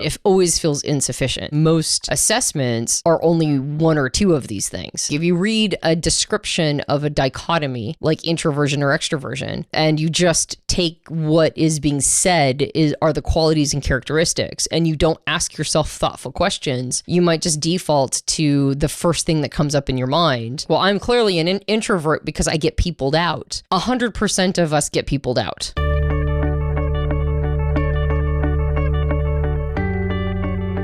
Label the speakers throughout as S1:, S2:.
S1: It always feels insufficient. Most assessments are only one or two of these things. If you read a description of a dichotomy, like introversion or extroversion, and you just take what is being said are the qualities and characteristics, and you don't ask yourself thoughtful questions, you might just default to the first thing that comes up in your mind. Well, I'm clearly an introvert because I get peopled out. 100% of us get peopled out.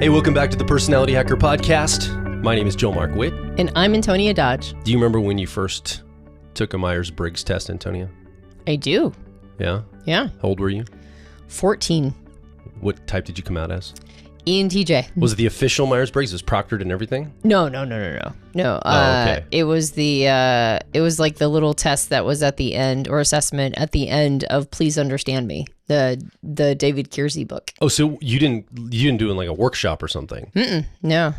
S2: Hey, welcome back to the Personality Hacker Podcast. My name is Joe Mark Witt.
S1: And I'm Antonia Dodge.
S2: Do you remember when you first took a Myers-Briggs test, Antonia?
S1: I do.
S2: Yeah?
S1: Yeah.
S2: How old were you?
S1: 14.
S2: What type did you come out as?
S1: ENTJ.
S2: Was it the official Myers-Briggs? It was proctored and everything?
S1: No.
S2: Okay.
S1: It was like the little test that was at the end, or assessment at the end of Please Understand Me, the David Kiersey book.
S2: Oh, so you didn't do it in like a workshop or something?
S1: No.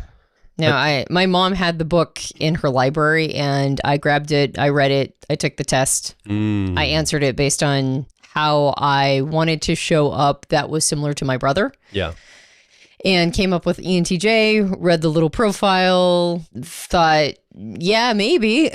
S1: My mom had the book in her library, and I grabbed it, I read it, I took the test. I answered it based on how I wanted to show up that was similar to my brother.
S2: Yeah.
S1: And came up with ENTJ, read the little profile, thought, yeah, maybe.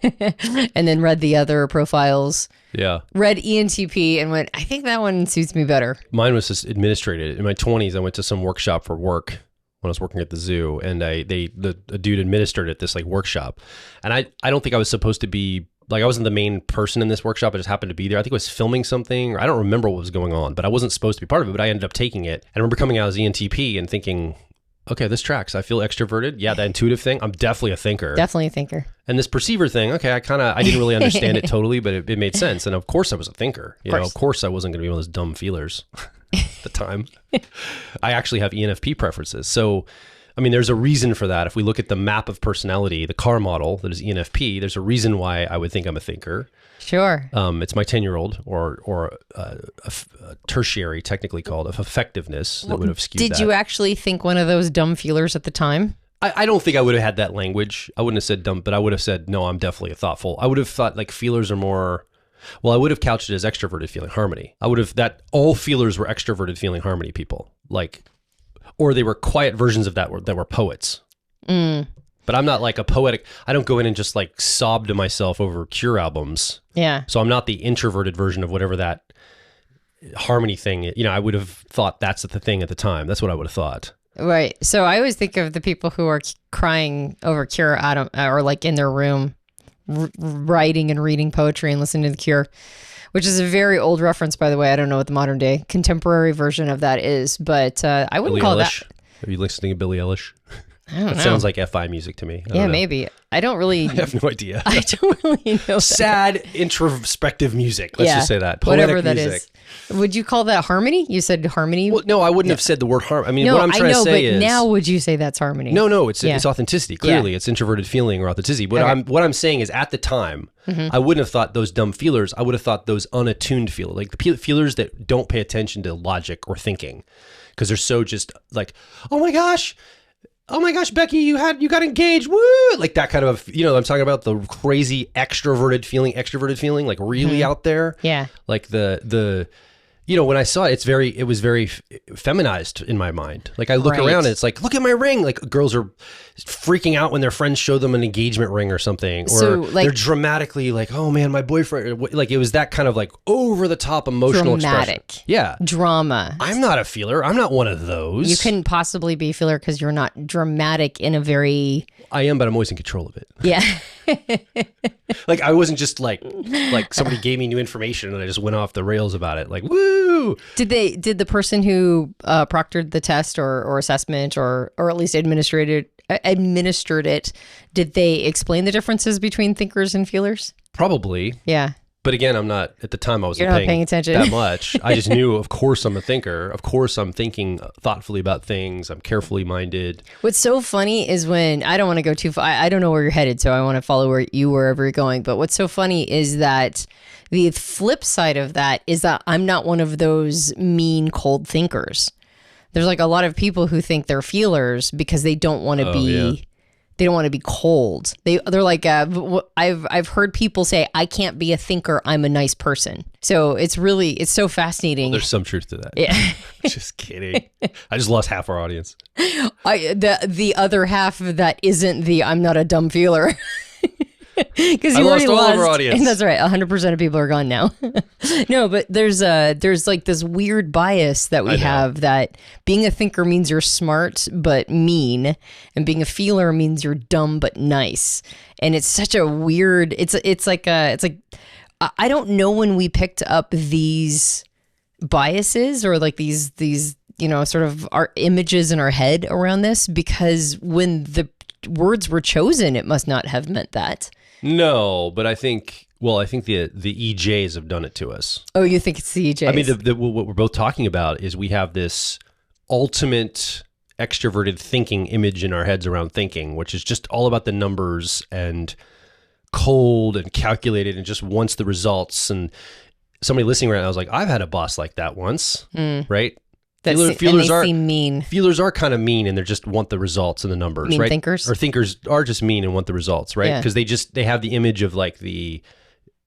S1: And then read the other profiles.
S2: Yeah.
S1: Read ENTP and went, I think that one suits me better.
S2: Mine was just administrated. In my 20s, I went to some workshop for work when I was working at the zoo, and a dude administered at this like workshop. And I don't think I was supposed to be, like, I wasn't the main person in this workshop. I just happened to be there. I think I was filming something, or I don't remember what was going on, but I wasn't supposed to be part of it, but I ended up taking it. And I remember coming out as ENTP and thinking, okay, this tracks. I feel extroverted. Yeah, that intuitive thing. I'm definitely a thinker.
S1: Definitely a thinker.
S2: And this perceiver thing, okay, I didn't really understand it totally, but it made sense. And of course I was a thinker. Of course I wasn't going to be one of those dumb feelers at the time. I actually have ENFP preferences. So, I mean, there's a reason for that. If we look at the map of personality, the car model that is ENFP, there's a reason why I would think I'm a thinker.
S1: Sure.
S2: It's my 10-year-old or a tertiary, technically called, of effectiveness that would have skewed that.
S1: Did you actually think one of those dumb feelers at the time?
S2: I don't think I would have had that language. I wouldn't have said dumb, but I would have said, no, I'm definitely a thoughtful. I would have thought like feelers are more, well, I would have couched it as extroverted feeling harmony. I would have, that all feelers were extroverted feeling harmony people. Like, or they were quiet versions of that were poets. But I'm not like a poetic, I don't go in and just like sob to myself over Cure albums.
S1: Yeah.
S2: So I'm not the introverted version of whatever that harmony thing, I would have thought that's the thing at the time. That's what I would have thought.
S1: Right. So I always think of the people who are crying over Cure or like in their room writing and reading poetry and listening to the Cure, which is a very old reference, by the way. I don't know what the modern day contemporary version of that is, but I wouldn't call that.
S2: Are you listening to Billie Eilish?
S1: I don't know.
S2: It sounds like FI music to me.
S1: Yeah, maybe. I don't really.
S2: I have no idea.
S1: I don't really know.
S2: Sad, introspective music. Let's just say that. Poetic
S1: whatever that
S2: music.
S1: is. Would you call that harmony? You said harmony?
S2: Well, no, I wouldn't have said the word harmony. I mean,
S1: no,
S2: what I'm trying to say is.
S1: Now would you say that's harmony?
S2: No, it's authenticity. Clearly, it's introverted feeling or authenticity. But what I'm saying is at the time, I wouldn't have thought those dumb feelers. I would have thought those unattuned feelers, like the feelers that don't pay attention to logic or thinking, because they're so just like, oh my gosh, Becky, you got engaged. Woo! Like that kind of, I'm talking about the crazy extroverted feeling, like really out there.
S1: Yeah.
S2: Like the when I saw it, it was very feminized in my mind. Like I look around and it's like, look at my ring. Like girls are freaking out when their friends show them an engagement ring or something. Or they're dramatically like, oh man, my boyfriend. Like it was that kind of like over the top emotional
S1: dramatic
S2: expression. Yeah.
S1: Drama.
S2: I'm not a feeler. I'm not one of those.
S1: You couldn't possibly be a feeler because you're not dramatic in a very...
S2: I am, but I'm always in control of it.
S1: Yeah.
S2: Like I wasn't just like somebody gave me new information and I just went off the rails about it. Like, woo! Did
S1: the person who proctored the test or assessment or at least administered it, did they explain the differences between thinkers and feelers?
S2: Probably.
S1: Yeah.
S2: But again, I'm not, at the time I wasn't
S1: paying attention
S2: that much. I just knew, of course I'm a thinker. Of course I'm thinking thoughtfully about things. I'm carefully minded.
S1: What's so funny is when, I don't want to go too far, I don't know where you're headed, so I want to follow wherever you're going. But what's so funny is that the flip side of that is that I'm not one of those mean, cold thinkers. There's like a lot of people who think they're feelers because they don't want to They don't want to be cold. They're like, I've heard people say, I can't be a thinker. I'm a nice person. So it's so fascinating.
S2: Well, there's some truth to that.
S1: Yeah.
S2: Just kidding. I just lost half our audience.
S1: The other half that isn't I'm not a dumb feeler. Because you
S2: lost
S1: already
S2: all
S1: lost.
S2: of our audience.
S1: That's right. 100% of people are gone now. No, but there's like this weird bias that we have that being a thinker means you're smart but mean, and being a feeler means you're dumb but nice. And it's such a weird. It's like I don't know when we picked up these biases or like these sort of our images in our head around this, because when the words were chosen, it must not have meant that.
S2: No, but I think the EJs have done it to us.
S1: Oh, you think it's the EJs?
S2: I mean, what we're both talking about is we have this ultimate extroverted thinking image in our heads around thinking, which is just all about the numbers and cold and calculated and just wants the results. And somebody listening right now was like, I've had a boss like that once, right? Feelers are
S1: mean.
S2: Feelers are kind of mean, and they just want the results and the numbers,
S1: mean
S2: right?
S1: Thinkers,
S2: or thinkers are just mean and want the results, right? Because they have the image of like the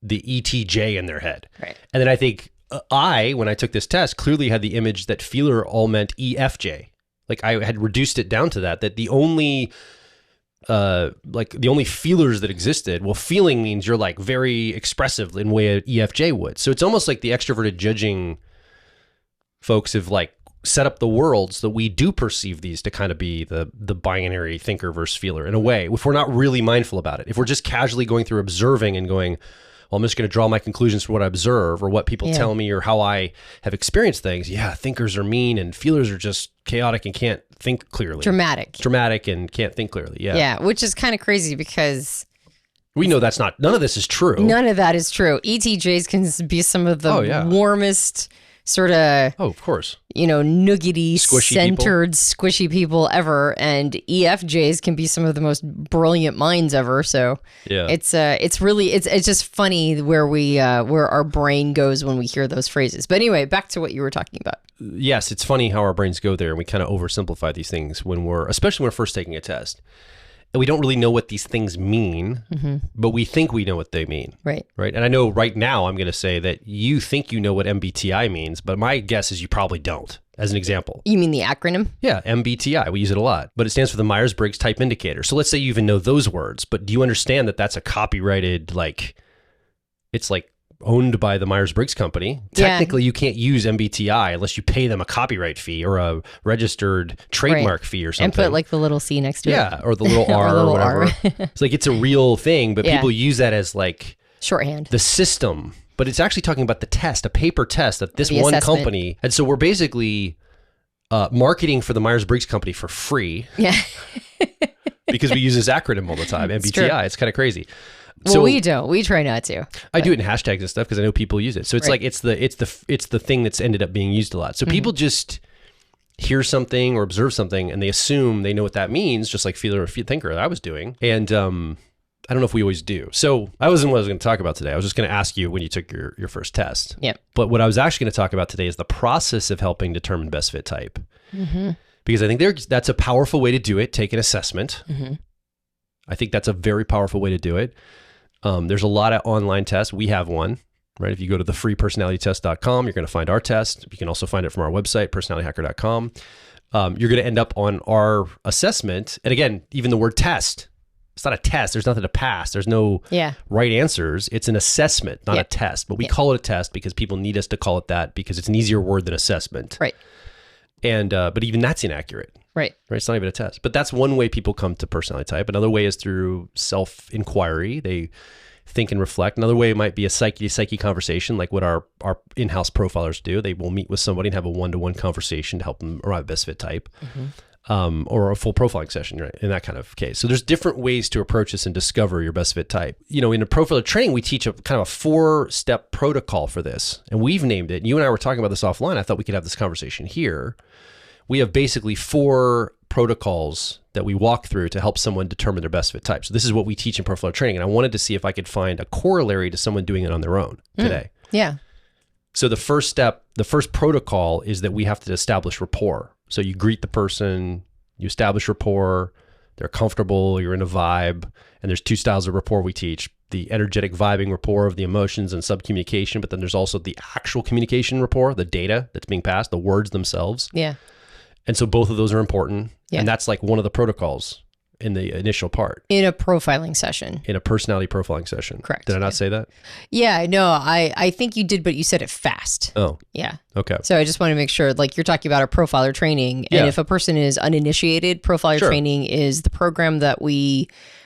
S2: ETJ in their head,
S1: right? And
S2: then I think when I took this test, clearly had the image that feeler all meant EFJ. Like I had reduced it down to that the only feelers that existed. Well, feeling means you're like very expressive in the way an EFJ would. So it's almost like the extroverted judging folks have like set up the worlds that we do perceive these to kind of be the binary thinker versus feeler in a way, if we're not really mindful about it. If we're just casually going through observing and going, well, I'm just going to draw my conclusions from what I observe or what people tell me or how I have experienced things. Yeah, thinkers are mean and feelers are just chaotic and can't think clearly. Dramatic and can't think clearly. Yeah.
S1: Yeah, which is kind of crazy because
S2: we know none of this is true.
S1: None of that is true. ETJs can be some of the warmest sort of,
S2: of course,
S1: nuggety,
S2: squishy
S1: centered, squishy people ever, and EFJs can be some of the most brilliant minds ever. So it's just funny where our brain goes when we hear those phrases. But anyway, back to what you were talking about.
S2: Yes, it's funny how our brains go there, and we kind of oversimplify these things especially when we're first taking a test. And we don't really know what these things mean, but we think we know what they mean.
S1: Right.
S2: Right. And I know right now I'm going to say that you think you know what MBTI means, but my guess is you probably don't, as an example.
S1: You mean the acronym?
S2: Yeah, MBTI. We use it a lot, but it stands for the Myers-Briggs Type Indicator. So let's say you even know those words, but do you understand that that's a copyrighted, it's like owned by the Myers-Briggs company? Technically, you can't use MBTI unless you pay them a copyright fee or a registered trademark fee or something.
S1: And put like the little C next to it.
S2: Yeah, or the little R or whatever. It's like it's a real thing, but people use that as like
S1: shorthand.
S2: The system. But it's actually talking about the test, a paper test that this one company. And so we're basically marketing for the Myers-Briggs company for free.
S1: Yeah.
S2: Because we use this acronym all the time, MBTI. It's kind of crazy.
S1: Well, we don't. We try not to.
S2: I do it in hashtags and stuff because I know people use it. So it's like it's the thing that's ended up being used a lot. So people just hear something or observe something and they assume they know what that means, just like feeler or thinker that I was doing. And I don't know if we always do. So that wasn't what I was going to talk about today. I was just going to ask you when you took your first test.
S1: Yep.
S2: But what I was actually going to talk about today is the process of helping determine best fit type. Because I think that's a powerful way to do it. Take an assessment. I think that's a very powerful way to do it. There's a lot of online tests. We have one, right? If you go to thefreepersonalitytest.com, you're going to find our test. You can also find it from our website, personalityhacker.com. You're going to end up on our assessment. And again, even the word test, it's not a test. There's nothing to pass. There's no right answers. It's an assessment, not a test. But we call it a test because people need us to call it that because it's an easier word than assessment.
S1: Right.
S2: And but even that's inaccurate.
S1: Right.
S2: It's not even a test. But that's one way people come to personality type. Another way is through self-inquiry. They think and reflect. Another way might be a psyche conversation, like what our in-house profilers do. They will meet with somebody and have a one-to-one conversation to help them arrive at best fit type. Or a full profiling session, right? In that kind of case. So there's different ways to approach this and discover your best fit type. In a profiler training, we teach a kind of a 4-step protocol for this. And we've named it. You and I were talking about this offline. I thought we could have this conversation here. We have basically 4 protocols that we walk through to help someone determine their best fit type. So this is what we teach in profiler training. And I wanted to see if I could find a corollary to someone doing it on their own today.
S1: Yeah.
S2: So the first protocol is that we have to establish rapport. So you greet the person, you establish rapport, they're comfortable, you're in a vibe, and there's 2 styles of rapport we teach. The energetic vibing rapport of the emotions and subcommunication, but then there's also the actual communication rapport, the data that's being passed, the words themselves.
S1: Yeah.
S2: And so both of those are important.
S1: Yeah.
S2: And that's like one of the protocols in the initial part.
S1: In a profiling session.
S2: In a personality profiling session.
S1: Correct.
S2: Did I not say that?
S1: Yeah, no, I think you did, but you said it fast.
S2: Oh.
S1: Yeah.
S2: Okay.
S1: So I just want to make sure, like you're talking about a profiler training. And if a person is uninitiated, profiler training is the program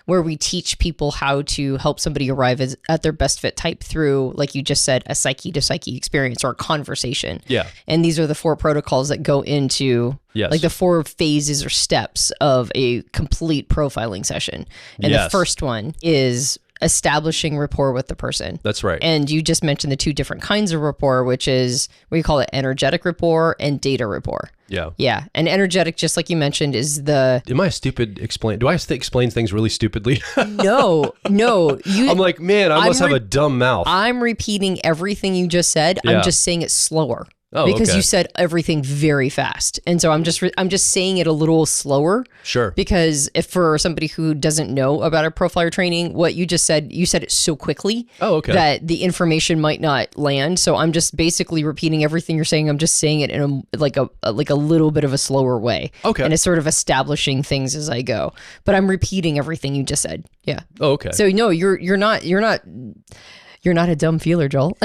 S1: where we teach people how to help somebody arrive at their best fit type through, like you just said, a psyche to psyche experience or a conversation.
S2: Yeah.
S1: And these are the 4 protocols that go into like the 4 phases or steps of a complete profiling session. And the first one is establishing rapport with the person.
S2: That's right.
S1: And you just mentioned the 2 different kinds of rapport, which is, we call it energetic rapport and data rapport.
S2: Yeah.
S1: Yeah. And energetic, just like you mentioned, is the...
S2: Am I stupid do I explain things really stupidly?
S1: No.
S2: I'm like, man, I must have a dumb mouth.
S1: I'm repeating everything you just said.
S2: Yeah.
S1: I'm just saying it slower.
S2: Oh,
S1: because
S2: okay.
S1: you said everything very fast. And so I'm just saying it a little slower.
S2: Sure.
S1: Because if for somebody who doesn't know about a profiler training, what you just said, you said it so quickly that the information might not land. So I'm just basically repeating everything you're saying. I'm just saying it in a little bit of a slower way.
S2: Okay.
S1: And it's sort of establishing things as I go. But I'm repeating everything you just said. Yeah.
S2: Oh, okay.
S1: So no, you're not a dumb feeler, Joel.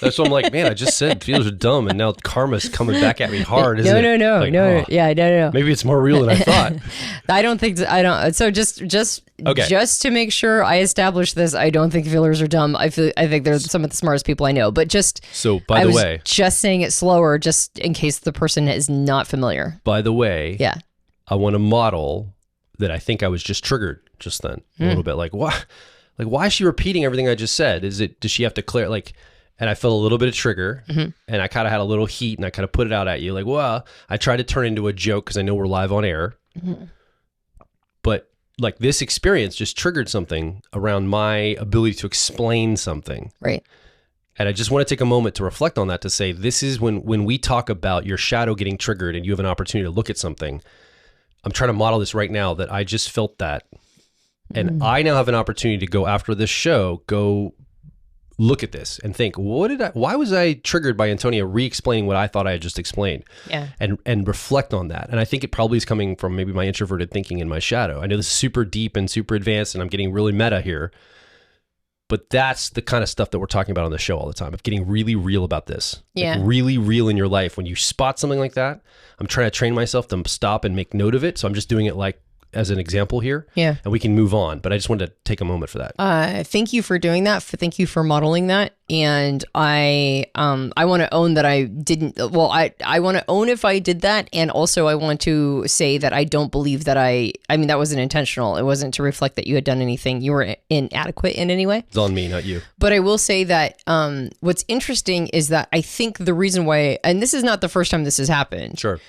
S2: That's what I'm like, man, I just said feelers are dumb, and now karma's coming back at me hard, isn't it?
S1: No.
S2: Like,
S1: No.
S2: Maybe it's more real than I thought.
S1: I don't think, so just to make sure I establish this, I don't think feelers are dumb. I think they're some of the smartest people I know, but
S2: So by the way,
S1: just saying it slower, just in case the person is not familiar.
S2: By the way,
S1: yeah,
S2: I want to model that. I think I was just triggered just then a little bit. Like, why is she repeating everything I just said? Does she have to clear, and I felt a little bit of trigger, and I kind of had a little heat, and I kind of put it out at you. Like, well, I tried to turn it into a joke because I know we're live on air. But like this experience just triggered something around my ability to explain something.
S1: Right.
S2: And I just want to take a moment to reflect on that, to say, this is when we talk about your shadow getting triggered and you have an opportunity to look at something. I'm trying to model this right now, that I just felt that. And I now have an opportunity to go after this show, go look at this and think, why was I triggered by Antonia re-explaining what I thought I had just explained?
S1: Yeah.
S2: And reflect on that. And I think it probably is coming from maybe my introverted thinking in my shadow. I know this is super deep and super advanced, and I'm getting really meta here, but that's the kind of stuff that we're talking about on the show all the time, of getting really real about this.
S1: Yeah.
S2: Like really real in your life. When you spot something like that, I'm trying to train myself to stop and make note of it. So I'm just doing it as an example here.
S1: Yeah.
S2: And we can move on, but I just wanted to take a moment for that.
S1: Thank you for doing that. Thank you for modeling that. And I want to own that I didn't, well, I want to own if I did that. And also I want to say that I don't believe that that wasn't intentional. It wasn't to reflect that you had done anything. You were inadequate in any way.
S2: It's on me, not you.
S1: But I will say that what's interesting is that I think the reason why, and this is not the first time this has happened.
S2: Sure.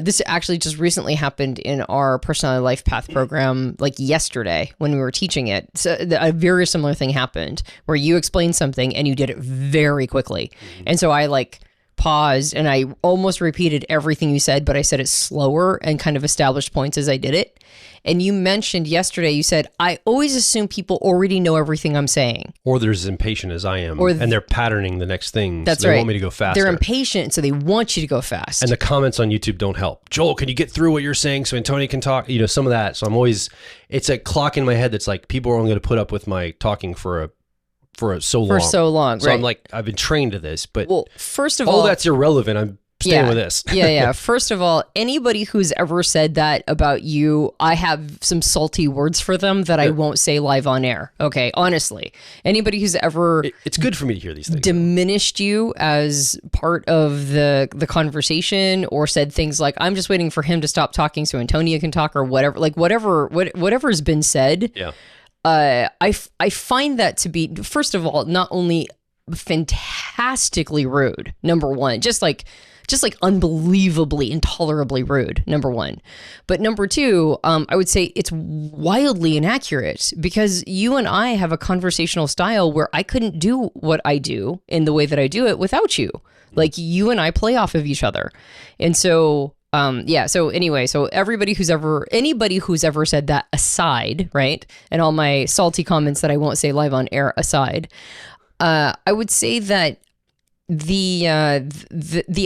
S1: This actually just recently happened in our personality life path program, like yesterday when we were teaching it. So a very similar thing happened where you explained something and you did it very quickly. And so I paused and I almost repeated everything you said, but I said it slower and kind of established points as I did it. And you mentioned yesterday, you said, I always assume people already know everything I'm saying.
S2: Or they're as impatient as I am, and they're patterning the next thing.
S1: That's
S2: so
S1: right.
S2: They want me to go faster.
S1: They're impatient, so they want you to go fast.
S2: And the comments on YouTube don't help. Joel, can you get through what you're saying so Antonia can talk? Some of that. So I'm always, it's a clock in my head that's like, people are only going to put up with my talking for so long. So
S1: right.
S2: I'm like, I've been trained to this, but
S1: first of all,
S2: that's irrelevant. I'm staying with this.
S1: Yeah. First of all, anybody who's ever said that about you, I have some salty words for them that I won't say live on air. Okay. Honestly, anybody who's ever,
S2: it's good for me to hear these things.
S1: Diminished you as part of the conversation, or said things like, I'm just waiting for him to stop talking so Antonia can talk, or whatever, whatever's been said.
S2: Yeah.
S1: I find that to be, first of all, not only fantastically rude, number one, just like unbelievably, intolerably rude, number one. But number two, I would say it's wildly inaccurate, because you and I have a conversational style where I couldn't do what I do in the way that I do it without you. Like, you and I play off of each other. And so yeah. So anyway, so anybody who's ever said that aside, right? And all my salty comments that I won't say live on air aside, I would say that the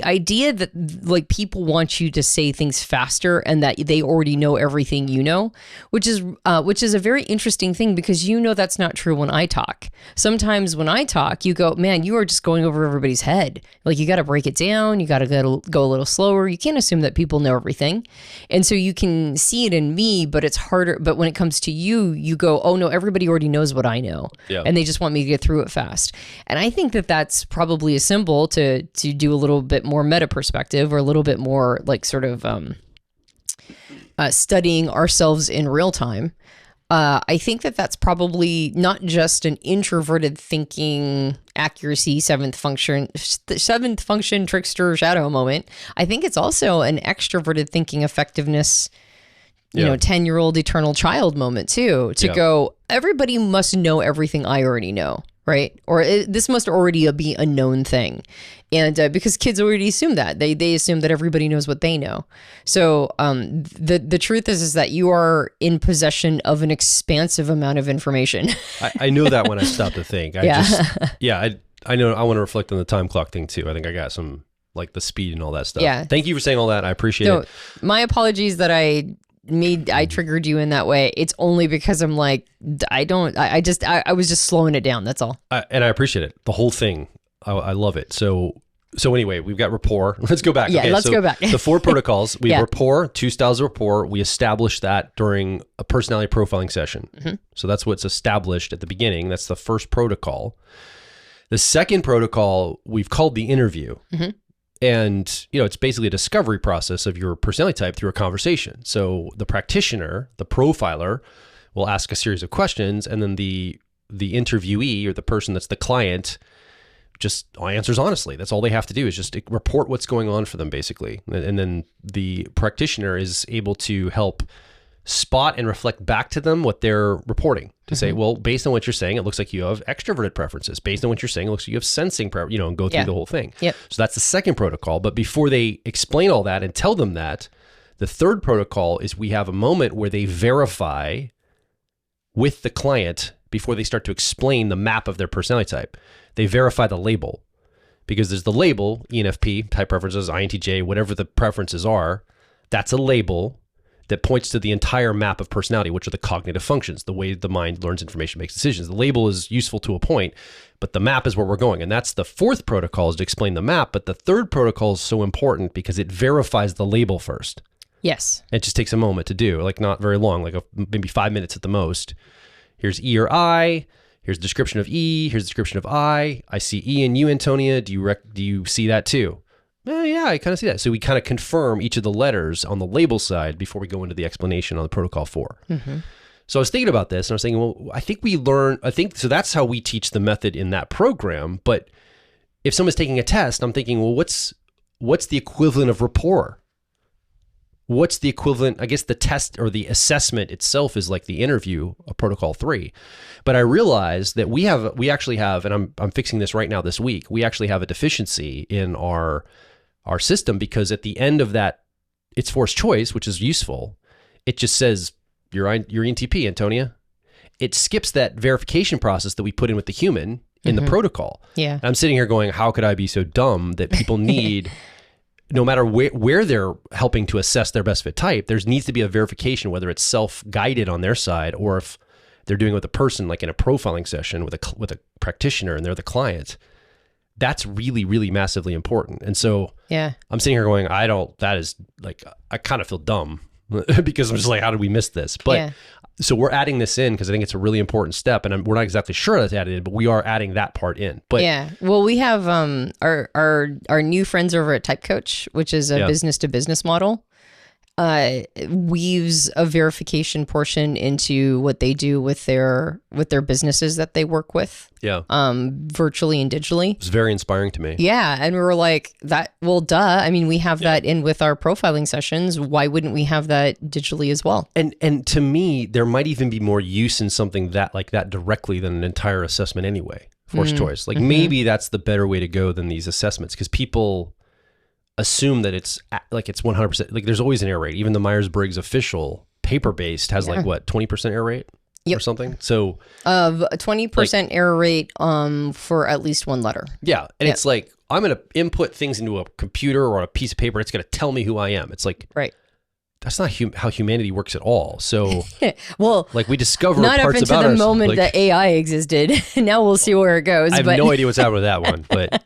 S1: idea that like people want you to say things faster and that they already know everything you know, which is a very interesting thing, because that's not true when I talk. Sometimes when I talk, you go, man, you are just going over everybody's head. Like, you got to break it down. You got to go a little slower. You can't assume that people know everything. And so you can see it in me, but it's harder. But when it comes to you, you go, oh no, everybody already knows what I know. Yeah. And they just want me to get through it fast. And I think that that's probably a symbol to do a little bit more meta perspective, or a little bit more like sort of studying ourselves in real time. I think that that's probably not just an introverted thinking accuracy, seventh function trickster shadow moment. I think it's also an extroverted thinking effectiveness, 10-year-old eternal child moment too, to go, everybody must know everything I already know. Right? Or this must already be a known thing. And because kids already assume that. They assume that everybody knows what they know. So the truth is that you are in possession of an expansive amount of information.
S2: I know that when I stop to think. I know. I want to reflect on the time clock thing too. I think I got some, like the speed and all that stuff. Yeah. Thank you for saying all that. I appreciate it.
S1: My apologies that I triggered you in that way. It's only because I'm like, I was just slowing it down. That's all.
S2: And I appreciate it. The whole thing. I love it. So anyway, we've got rapport. Let's go back.
S1: Yeah, let's go back.
S2: The 4 protocols. We have rapport, 2 styles of rapport. We established that during a personality profiling session. Mm-hmm. So that's what's established at the beginning. That's the first protocol. The second protocol we've called the interview. Mm-hmm. And, it's basically a discovery process of your personality type through a conversation. So the practitioner, the profiler, will ask a series of questions, and then the interviewee, or the person that's the client, just answers honestly. That's all they have to do, is just report what's going on for them, basically. And then the practitioner is able to help spot and reflect back to them what they're reporting, to say, well, based on what you're saying, it looks like you have extroverted preferences. Based on what you're saying, it looks like you have sensing, and go through the whole thing.
S1: Yep.
S2: So that's the second protocol. But before they explain all that and tell them that, the third protocol is we have a moment where they verify with the client before they start to explain the map of their personality type. They verify the label, because there's the label, ENFP, type preferences, INTJ, whatever the preferences are. That's a label that points to the entire map of personality, which are the cognitive functions, the way the mind learns information, makes decisions. The label is useful to a point, but the map is where we're going. And that's the fourth protocol, is to explain the map. But the third protocol is so important because it verifies the label first.
S1: Yes.
S2: It just takes a moment to do, like not very long, like maybe 5 minutes at the most. Here's E or I. Here's a description of E. Here's a description of I. I see E in you, Antonia. Do you see that too? Yeah, I kind of see that. So we kind of confirm each of the letters on the label side before we go into the explanation on the protocol 4. Mm-hmm. So I was thinking about this, and I was thinking, well, so that's how we teach the method in that program. But if someone's taking a test, I'm thinking, well, what's the equivalent of rapport? What's the equivalent? I guess the test or the assessment itself is like the interview of protocol 3. But I realized that we actually have, and I'm fixing this right now this week, we actually have a deficiency in our system, because at the end of that, it's forced choice, which is useful. It just says, you're ENTP, Antonia. It skips that verification process that we put in with the human in the protocol.
S1: Yeah.
S2: And I'm sitting here going, how could I be so dumb that people need, no matter where they're helping to assess their best fit type, there needs to be a verification, whether it's self-guided on their side, or if they're doing it with a person, like in a profiling session with a practitioner and they're the client. That's really, really massively important. And so I'm sitting here going, I kind of feel dumb because I'm just like, how did we miss this? But so we're adding this in because I think it's a really important step, and we're not exactly sure that's added in, but we are adding that part in. But
S1: well, we have our new friends over at Type Coach, which is a business to business model. Weaves a verification portion into what they do with their businesses that they work with.
S2: Yeah.
S1: Virtually and digitally.
S2: It's very inspiring to me.
S1: Yeah. And we were like, that, well, duh. I mean, we have that in with our profiling sessions. Why wouldn't we have that digitally as well?
S2: And to me, there might even be more use in something that like that directly than an entire assessment anyway. Forced choice. Like maybe that's the better way to go than these assessments, because people, assume that it's like it's 100%. Like there's always an error rate. Even the Myers-Briggs official paper-based has like what 20% error rate or something. So
S1: of 20% error rate for at least one letter.
S2: Yeah, and it's like I'm going to input things into a computer or on a piece of paper. It's going to tell me who I am. It's like that's not how humanity works at all. So,
S1: well,
S2: like we discover
S1: not
S2: parts
S1: up
S2: about
S1: into the
S2: ourselves.
S1: moment
S2: Like,
S1: that AI existed. Now we'll see where it goes.
S2: I have no idea what's happening with that one, but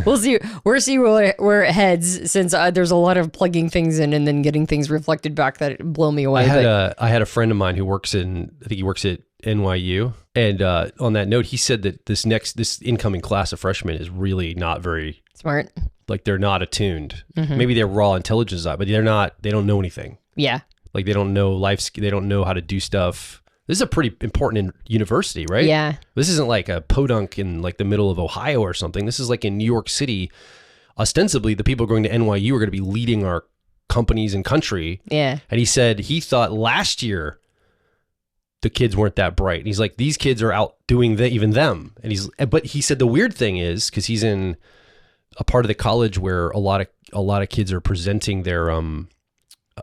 S1: we'll see. We'll see where it heads, since there's a lot of plugging things in and then getting things reflected back that blow me away.
S2: I had a friend of mine who works I think he works at NYU, and on that note, he said that this incoming class of freshmen is really not very
S1: smart.
S2: Like they're not attuned. Maybe they're raw intelligence, but they don't know anything.
S1: Yeah.
S2: Like they don't know life. They don't know how to do stuff. This is a pretty important university, right?
S1: Yeah.
S2: This isn't like a podunk in like the middle of Ohio or something. This is like in New York City. Ostensibly, the people going to NYU are going to be leading our companies and country.
S1: Yeah.
S2: And he said he thought last year the kids weren't that bright. And he's like, these kids are out doing even them. But he said the weird thing is, because he's in a part of the college where a lot of kids are presenting their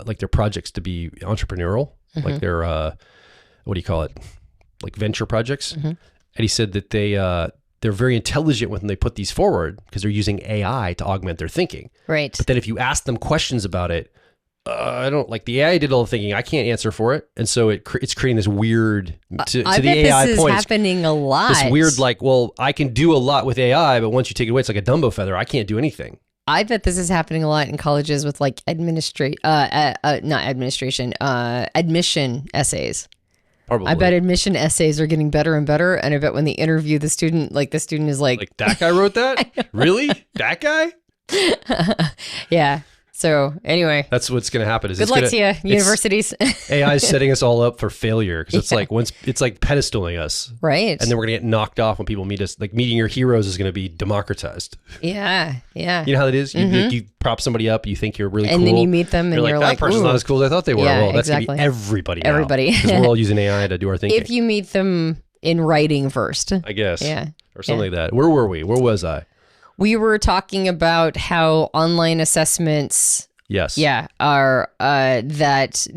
S2: like their projects to be entrepreneurial, like their what do you call it, like venture projects. And he said that they're very intelligent when they put these forward because they're using AI to augment their thinking.
S1: Right.
S2: But then if you ask them questions about it, I don't like the AI did all the thinking. I can't answer for it, and so it's creating this weird to
S1: I
S2: the
S1: bet
S2: AI
S1: this is
S2: point.
S1: happening a lot.
S2: This weird like, well, I can do a lot with AI, but once you take it away, it's like a Dumbo feather. I can't do anything.
S1: I bet this is happening a lot in colleges with like admission essays.
S2: Probably.
S1: I bet admission essays are getting better and better, and I bet when they interview the student is like
S2: that guy wrote that? Really? That guy?
S1: Yeah. So anyway,
S2: that's what's going to happen.
S1: Good luck to you, universities.
S2: AI is setting us all up for failure because it's like it's like pedestaling us,
S1: right?
S2: And then we're going to get knocked off when people meet us. Like meeting your heroes is going to be democratized.
S1: Yeah, yeah.
S2: You know how that is. You prop somebody up, you think you're really cool,
S1: and then you meet them, and you're like,
S2: that person's not as cool as I thought they were.
S1: Yeah,
S2: well, that's
S1: exactly.
S2: going to be everybody.
S1: Everybody,
S2: because we're all using AI to do our thinking.
S1: If you meet them in writing first,
S2: I guess, or something like that. Where were we? Where was I?
S1: We were talking about how online assessments.
S2: Yes.
S1: Yeah. Are that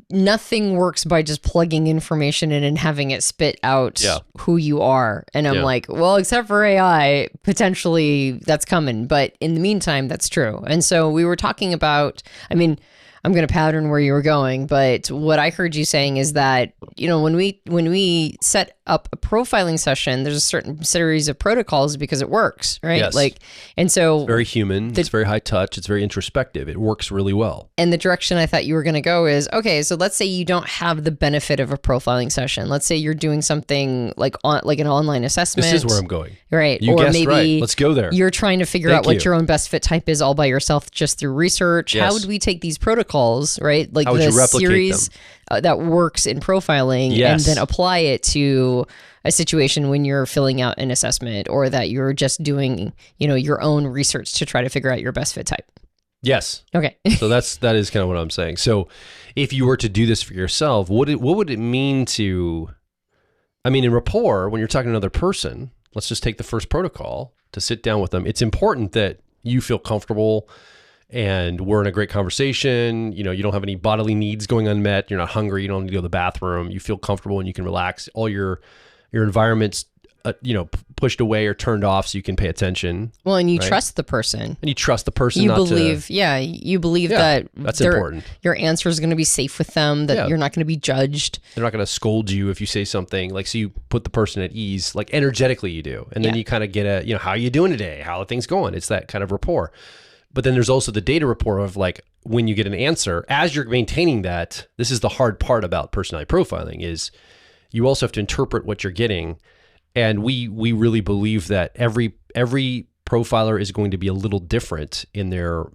S1: nothing works by just plugging information in and having it spit out who you are. And I'm like, well, except for AI, potentially that's coming. But in the meantime, that's true. And so we were talking about, I mean, I'm going to pattern where you were going, but what I heard you saying is that, you know, when we set up a profiling session, there's a certain series of protocols because it works, right?
S2: Yes.
S1: Like, and so
S2: it's very human, it's very high touch, it's very introspective. It works really well.
S1: And the direction I thought you were going to go is, okay, so let's say you don't have the benefit of a profiling session. Let's say you're doing something like an online assessment.
S2: This is where I'm going.
S1: Right.
S2: You
S1: or
S2: guessed
S1: maybe
S2: right. Let's go there.
S1: You're trying to figure out what your own best fit type is all by yourself just through research.
S2: Yes.
S1: How would we take these protocols, right? Like
S2: how would
S1: the
S2: you replicate
S1: series that works in profiling and then apply it to a situation when you're filling out an assessment or that you're just doing, you know, your own research to try to figure out your best fit type.
S2: Yes.
S1: Okay.
S2: So that is kind of what I'm saying. So if you were to do this for yourself, what would it mean to, I mean, in rapport, when you're talking to another person, let's just take the first protocol to sit down with them. It's important that you feel comfortable and we're in a great conversation. You know, you don't have any bodily needs going unmet. You're not hungry. You don't need to go to the bathroom. You feel comfortable and you can relax. All your environment's, pushed away or turned off so you can pay attention.
S1: Well, and you trust the person.
S2: And you trust the person.
S1: You believe that
S2: that's important.
S1: Your answer is going to be safe with them, that you're not going to be judged.
S2: They're not going to scold you if you say something. Like, so you put the person at ease, like energetically you do. And then you kind of get how are you doing today? How are things going? It's that kind of rapport. But then there's also the data rapport of like, when you get an answer, as you're maintaining that, this is the hard part about personality profiling is you also have to interpret what you're getting. And we really believe that every profiler is going to be a little different in their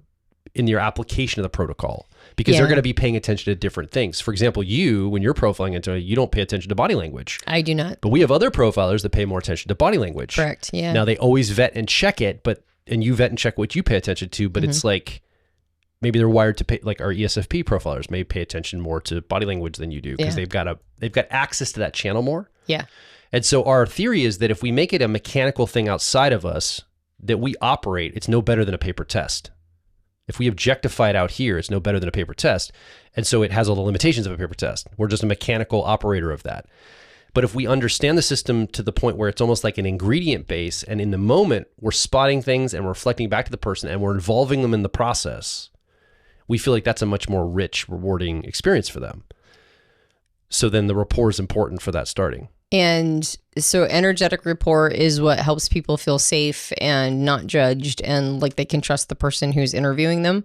S2: application of the protocol because they're going to be paying attention to different things. For example, when you're profiling Antonia, you don't pay attention to body language.
S1: I do not.
S2: But we have other profilers that pay more attention to body language.
S1: Correct. Yeah.
S2: Now they always vet and check it, and you vet and check what you pay attention to, but it's like maybe they're wired to pay, like our ESFP profilers may pay attention more to body language than you do because they've got access to that channel more.
S1: Yeah.
S2: And so our theory is that if we make it a mechanical thing outside of us that we operate, it's no better than a paper test. If we objectify it out here, it's no better than a paper test. And so it has all the limitations of a paper test. We're just a mechanical operator of that. But if we understand the system to the point where it's almost like an ingredient base, and in the moment we're spotting things and we're reflecting back to the person and we're involving them in the process, we feel like that's a much more rich, rewarding experience for them. So then the rapport is important for that starting.
S1: And so energetic rapport is what helps people feel safe and not judged and like they can trust the person who's interviewing them.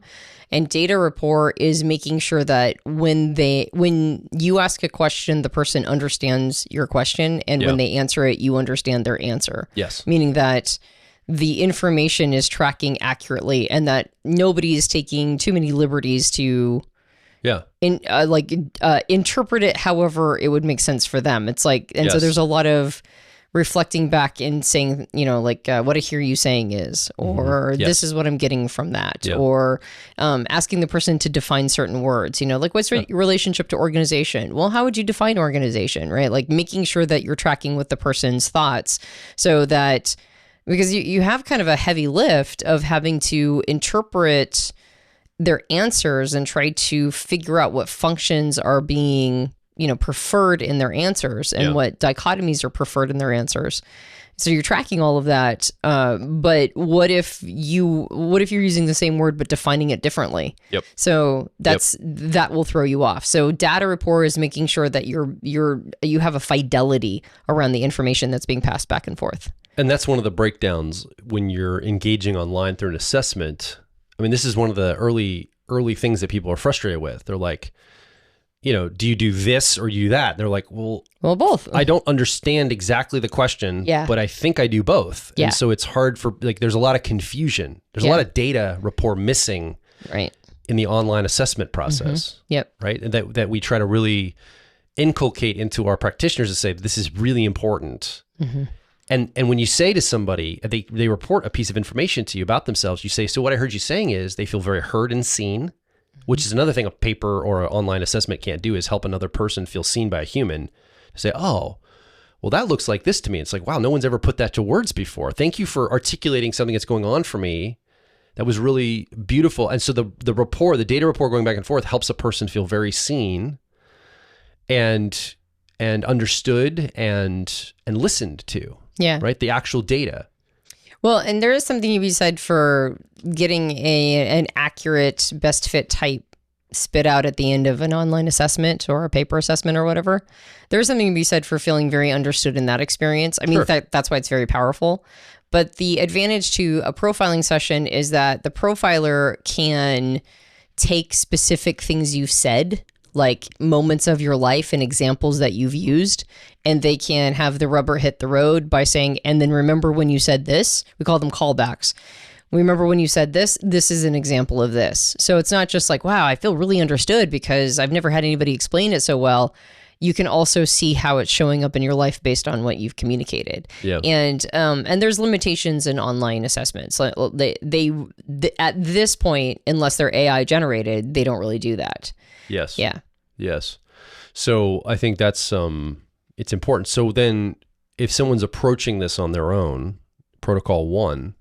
S1: And data rapport is making sure that when you ask a question, the person understands your question, and when they answer it, you understand their answer.
S2: Yes.
S1: Meaning that the information is tracking accurately and that nobody is taking too many liberties to interpret it however it would make sense for them. It's like, and so there's a lot of reflecting back and saying, what I hear you saying is, or this is what I'm getting from that, or asking the person to define certain words, like what's your relationship to organization? Well, how would you define organization, right? Like making sure that you're tracking with the person's thoughts so that, because you have kind of a heavy lift of having to interpret their answers and try to figure out what functions are being preferred in their answers and what dichotomies are preferred in their answers. So you're tracking all of that. But what if you're using the same word but defining it differently? Yep. So that will throw you off. So data rapport is making sure that you have a fidelity around the information that's being passed back and forth.
S2: And that's one of the breakdowns when you're engaging online through an assessment. I mean, this is one of the early things that people are frustrated with. They're like, do you do this or you that? And they're like, well,
S1: both.
S2: I don't understand exactly the question, but I think I do both. And so it's hard for, there's a lot of confusion. There's a lot of data rapport missing in the online assessment process. Right. And that we try to really inculcate into our practitioners to say, this is really important. And when you say to somebody, they report a piece of information to you about themselves, you say, so what I heard you saying is they feel very heard and seen, which is another thing a paper or an online assessment can't do, is help another person feel seen by a human. Say, oh, well, that looks like this to me. It's like, wow, no one's ever put that to words before. Thank you for articulating something that's going on for me. That was really beautiful. And so the rapport, the data rapport going back and forth helps a person feel very seen and understood and listened to.
S1: Yeah.
S2: Right. The actual data.
S1: Well, and there is something to be said for getting an accurate best fit type spit out at the end of an online assessment or a paper assessment or whatever. There's something to be said for feeling very understood in that experience. I mean, that's why it's very powerful. But the advantage to a profiling session is that the profiler can take specific things you've said, like moments of your life and examples that you've used, and they can have the rubber hit the road by saying, and then remember when you said this. We call them callbacks. Remember when you said this is an example of this. So it's not just like, wow, I feel really understood because I've never had anybody explain it so well. You can also see how it's showing up in your life based on what you've communicated. And there's limitations in online assessments. Like they at this point, unless they're AI generated, they don't really do that.
S2: Yes.
S1: Yeah.
S2: Yes. So I think that's it's important. So then if someone's approaching this on their own, protocol 1,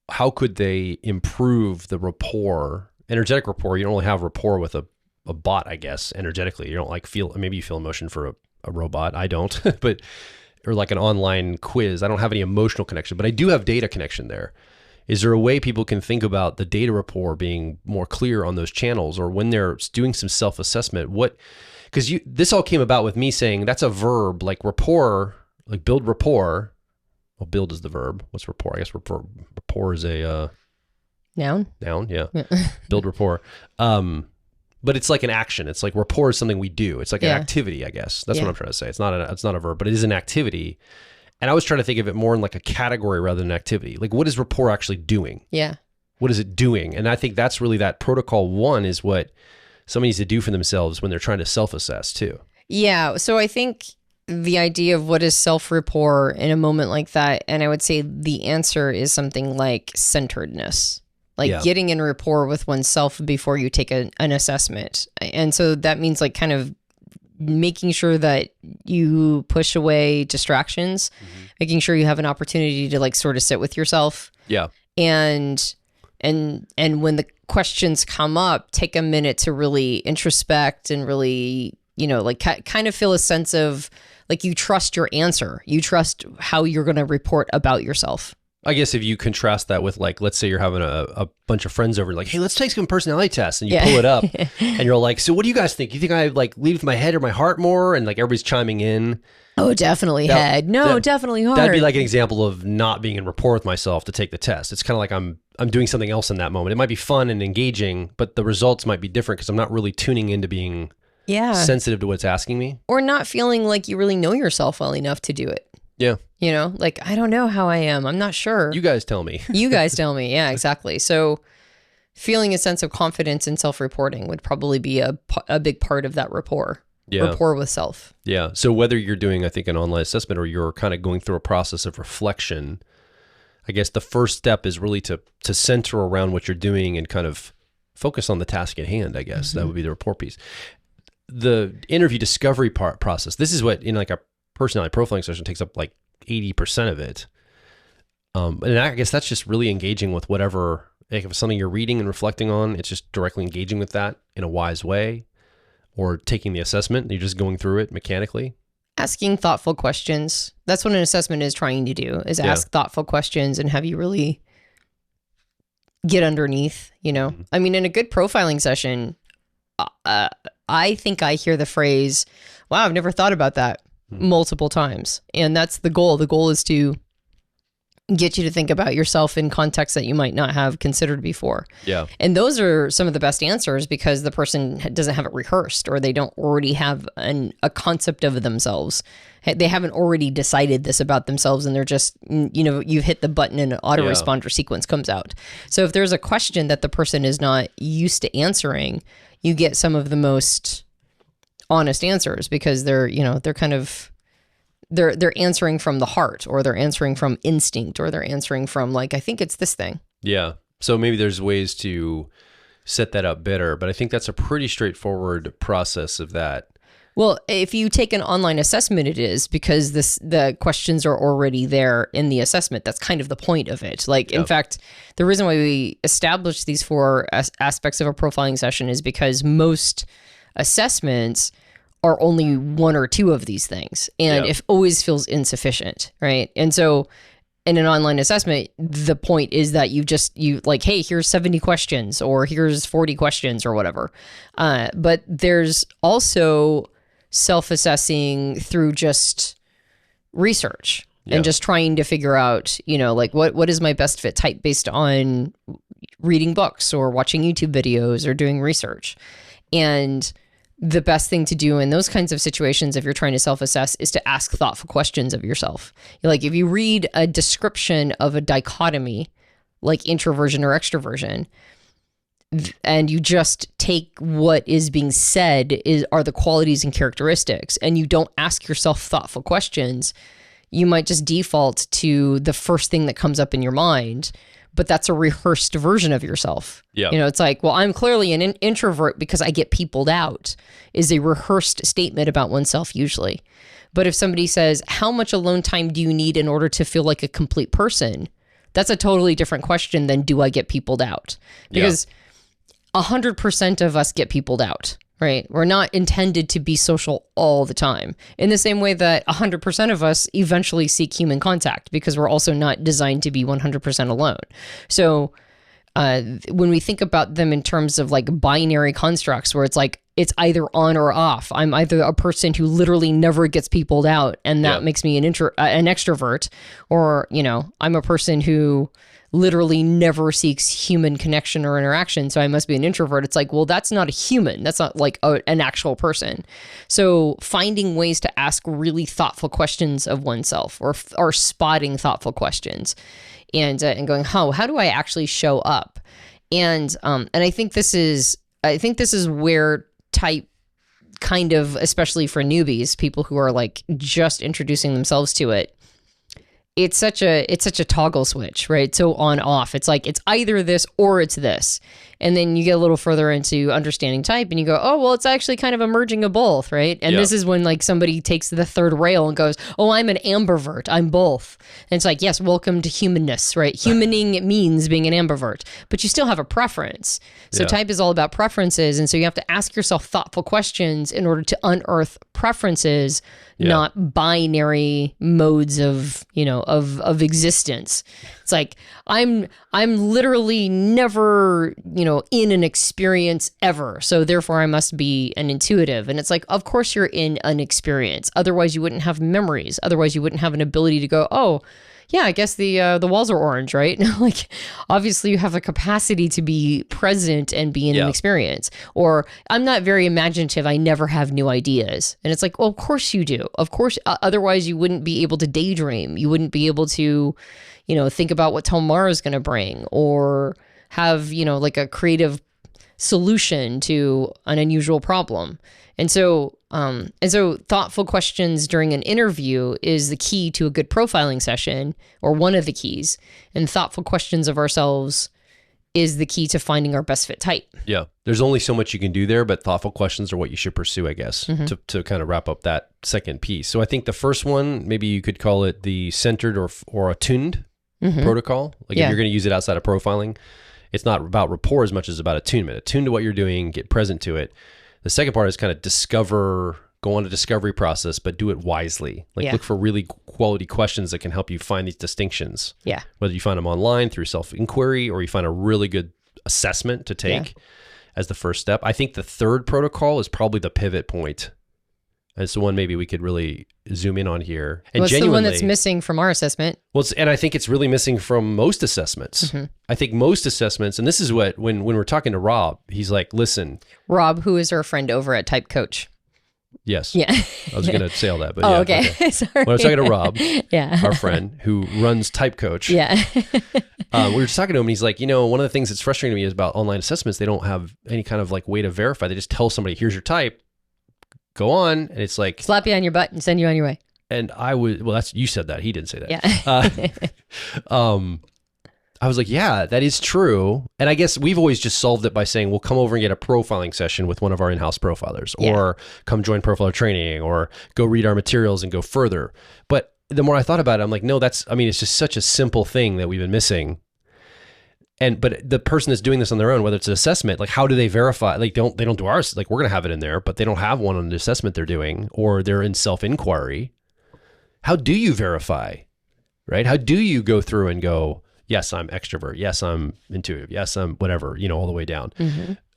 S2: how could they improve the rapport, energetic rapport? You don't really have rapport with a bot, I guess, energetically. You don't like maybe you feel emotion for a robot. I don't, or like an online quiz. I don't have any emotional connection, but I do have data connection there. Is there a way people can think about the data rapport being more clear on those channels, or when they're doing some self-assessment? Because this all came about with me saying that's a verb, like rapport, like build rapport. Well, build is the verb. What's rapport? I guess rapport is a
S1: noun.
S2: Noun, yeah. Build rapport. But it's like an action. It's like rapport is something we do. It's like an activity, I guess. That's what I'm trying to say. It's not a verb, but it is an activity. And I was trying to think of it more in like a category rather than an activity. Like, what is rapport actually doing?
S1: Yeah.
S2: What is it doing? And I think that's really that protocol 1 is what somebody needs to do for themselves when they're trying to self-assess too. Yeah.
S1: So I think the idea of what is self-rapport in a moment like that, and I would say the answer is something like centeredness. Like getting in rapport with oneself before you take an assessment. And so that means like kind of making sure that you push away distractions, making sure you have an opportunity to like sort of sit with yourself.
S2: Yeah.
S1: And And when the questions come up, take a minute to really introspect and really, like kind of feel a sense of like you trust your answer. You trust how you're going to report about yourself.
S2: I guess if you contrast that with like, let's say you're having a bunch of friends over, like, hey, let's take some personality tests, and you pull it up and you're like, so what do you guys think? You think I like lead with my head or my heart more? And like everybody's chiming in.
S1: Oh, definitely head. No, definitely heart.
S2: That'd be like an example of not being in rapport with myself to take the test. It's kind of like I'm doing something else in that moment. It might be fun and engaging, but the results might be different because I'm not really tuning into being sensitive to what's asking me.
S1: Or not feeling like you really know yourself well enough to do it.
S2: Yeah.
S1: Like, I don't know how I am. I'm not sure.
S2: You guys tell me.
S1: You guys tell me. Yeah, exactly. So feeling a sense of confidence in self-reporting would probably be a big part of that rapport.
S2: Yeah.
S1: Rapport with self.
S2: Yeah. So whether you're doing, I think, an online assessment or you're kind of going through a process of reflection, I guess the first step is really to center around what you're doing and kind of focus on the task at hand, I guess. Mm-hmm. That would be the rapport piece. The interview discovery process, this is what, in like a personality profiling session, takes up like 80% of it. And I guess that's just really engaging with whatever, like if it's something you're reading and reflecting on, it's just directly engaging with that in a wise way, or taking the assessment, you're just going through it mechanically.
S1: Asking thoughtful questions. That's what an assessment is trying to do, is ask thoughtful questions and have you really get underneath, Mm-hmm. I mean, in a good profiling session, I think I hear the phrase, wow, I've never thought about that. Multiple times. And that's the goal. The goal is to get you to think about yourself in contexts that you might not have considered before.
S2: Yeah.
S1: And those are some of the best answers because the person doesn't have it rehearsed, or they don't already have a concept of themselves. They haven't already decided this about themselves, and they're just, you've hit the button and an autoresponder sequence comes out. So if there's a question that the person is not used to answering, you get some of the most honest answers because they're kind of they're answering from the heart, or they're answering from instinct, or they're answering from like, I think it's this thing.
S2: Yeah. So maybe there's ways to set that up better, but I think that's a pretty straightforward process of that.
S1: Well, if you take an online assessment, it is because the questions are already there in the assessment. That's kind of the point of it. Like, in fact, the reason why we established these four aspects of a profiling session is because most assessments are only one or two of these things, and it always feels insufficient, right? And so in an online assessment, the point is that you like, hey, here's 70 questions, or here's 40 questions, or whatever. But there's also self-assessing through just research and just trying to figure out, like what is my best fit type based on reading books or watching YouTube videos or doing research. And the best thing to do in those kinds of situations, if you're trying to self-assess, is to ask thoughtful questions of yourself. Like if you read a description of a dichotomy, like introversion or extroversion, and you just take what is being said are the qualities and characteristics, and you don't ask yourself thoughtful questions, you might just default to the first thing that comes up in your mind. But that's a rehearsed version of yourself. Yeah. It's like, well, I'm clearly an introvert because I get peopled out, is a rehearsed statement about oneself usually. But if somebody says, how much alone time do you need in order to feel like a complete person? That's a totally different question than, do I get peopled out? Because 100% of us get peopled out, right? We're not intended to be social all the time. In the same way that 100% of us eventually seek human contact, because we're also not designed to be 100% alone. So when we think about them in terms of like binary constructs, where it's like, it's either on or off. I'm either a person who literally never gets peopled out, and that makes me an extrovert, or, I'm a person who literally never seeks human connection or interaction, so I must be an introvert. It's like, well, that's not a human. That's not like an actual person. So finding ways to ask really thoughtful questions of oneself, or spotting thoughtful questions, and going, how do I actually show up? And I think this is where type kind of, especially for newbies, people who are like just introducing themselves to it, it's such a toggle switch, right? So on off, it's like, it's either this or it's this. And then you get a little further into understanding type and you go, oh, well, it's actually kind of a merging of both, right? And this is when like somebody takes the third rail and goes, oh, I'm an ambivert. I'm both. And it's like, yes, welcome to humanness, right? Humaning means being an ambivert, but you still have a preference. So type is all about preferences. And so you have to ask yourself thoughtful questions in order to unearth preferences, not binary modes of, of existence. It's like, I'm literally never, in an experience ever. So therefore I must be an intuitive. And it's like, of course you're in an experience. Otherwise you wouldn't have memories. Otherwise you wouldn't have an ability to go, oh, yeah, I guess the walls are orange, right? Like, obviously you have a capacity to be present and be in an experience. Or I'm not very imaginative. I never have new ideas. And it's like, well, of course you do. Of course, otherwise you wouldn't be able to daydream. You wouldn't be able to, think about what tomorrow is going to bring or have, like a creative solution to an unusual problem. And so thoughtful questions during an interview is the key to a good profiling session, or one of the keys. And thoughtful questions of ourselves is the key to finding our best fit type. Yeah.
S2: There's only so much you can do there, but thoughtful questions are what you should pursue, I guess, to kind of wrap up that second piece. So I think the first one, maybe you could call it the centered or attuned protocol. Like if you're going to use it outside of profiling, it's not about rapport as much as about attunement. Attune to what you're doing, get present to it. The second part is kind of go on a discovery process, but do it wisely. Like look for really quality questions that can help you find these distinctions.
S1: Yeah.
S2: Whether you find them online through self-inquiry or you find a really good assessment to take as the first step. I think the third protocol is probably the pivot point. It's the one maybe we could really zoom in on here. And
S1: it's the one that's missing from our assessment.
S2: Well, and I think it's really missing from most assessments. I think most assessments, and this is what, when we're talking to Rob, he's like, listen.
S1: Rob, who is our friend over at Type Coach.
S2: Yes.
S1: Yeah.
S2: I was going to say all that, but
S1: okay. Sorry.
S2: When I was talking to Rob, our friend who runs Type Coach, we were just talking to him and he's like, one of the things that's frustrating to me is about online assessments, they don't have any kind of like way to verify. They just tell somebody, here's your type, go on. And it's like,
S1: slap you on your butt and send you on your way.
S2: And you said that. He didn't say that.
S1: Yeah.
S2: I was like, yeah, that is true. And I guess we've always just solved it by saying, well, come over and get a profiling session with one of our in-house profilers, or come join profiler training, or go read our materials and go further. But the more I thought about it, I'm like, no, it's just such a simple thing that we've been missing. But the person that's doing this on their own, whether it's an assessment, like how do they verify? Like they don't do ours. Like we're going to have it in there, but they don't have one on the assessment they're doing, or they're in self-inquiry. How do you verify, right? How do you go through and go, yes, I'm extrovert. Yes, I'm intuitive. Yes, I'm whatever, all the way down.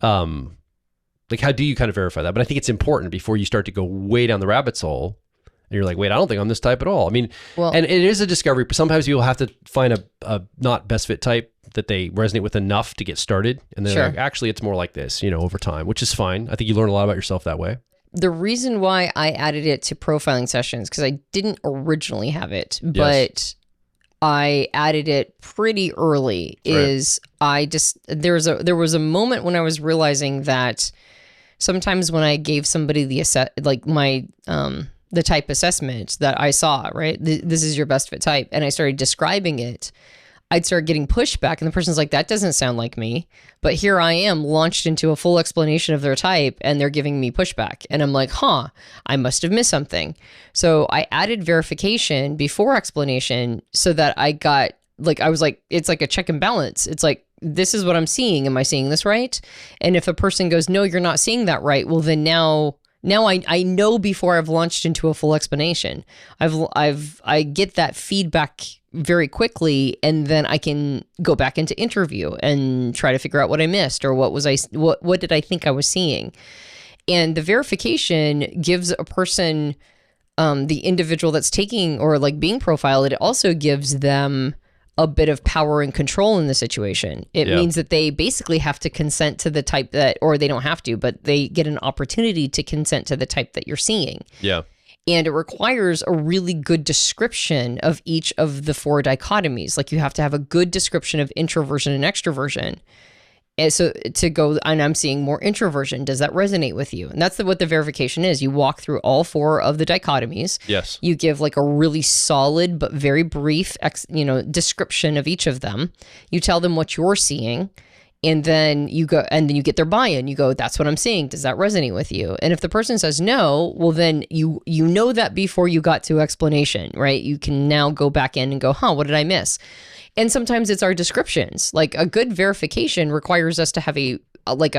S2: Like how do you kind of verify that? But I think it's important before you start to go way down the rabbit's hole and you're like, wait, I don't think I'm this type at all. And it is a discovery. Sometimes you'll have to find a not best fit type that they resonate with enough to get started. And then like, actually it's more like this, over time, which is fine. I think you learn a lot about yourself that way.
S1: The reason why I added it to profiling sessions, because I didn't originally have it, but I added it pretty early, is there was a moment when I was realizing that sometimes when I gave somebody the type assessment that I saw, right? This is your best fit type. And I started describing it. I'd start getting pushback and the person's like, that doesn't sound like me. But here I am launched into a full explanation of their type and they're giving me pushback. And I'm like, I must have missed something. So I added verification before explanation so that I got I was like, it's like a check and balance. It's like, this is what I'm seeing. Am I seeing this right? And if a person goes, no, you're not seeing that right. Well, then now I know before I've launched into a full explanation. I get that feedback very quickly, and then I can go back into interview and try to figure out what I missed or what did I think I was seeing. And the verification gives a person, the individual that's taking or like being profiled, it also gives them a bit of power and control in the situation. It means that they basically have to consent to the type or they don't have to, but they get an opportunity to consent to the type that you're seeing.
S2: Yeah.
S1: And it requires a really good description of each of the four dichotomies. Like you have to have a good description of introversion and extroversion. And so to go, and I'm seeing more introversion. Does that resonate with you? And that's what the verification is. You walk through all four of the dichotomies.
S2: Yes.
S1: You give like a really solid but very brief, description of each of them. You tell them what you're seeing. And then you go, and then you get their buy-in. You go, that's what I'm seeing. Does that resonate with you? And if the person says no, well, then you know that before you got to explanation, right? You can now go back in and go, what did I miss? And sometimes it's our descriptions. Like a good verification requires us to have a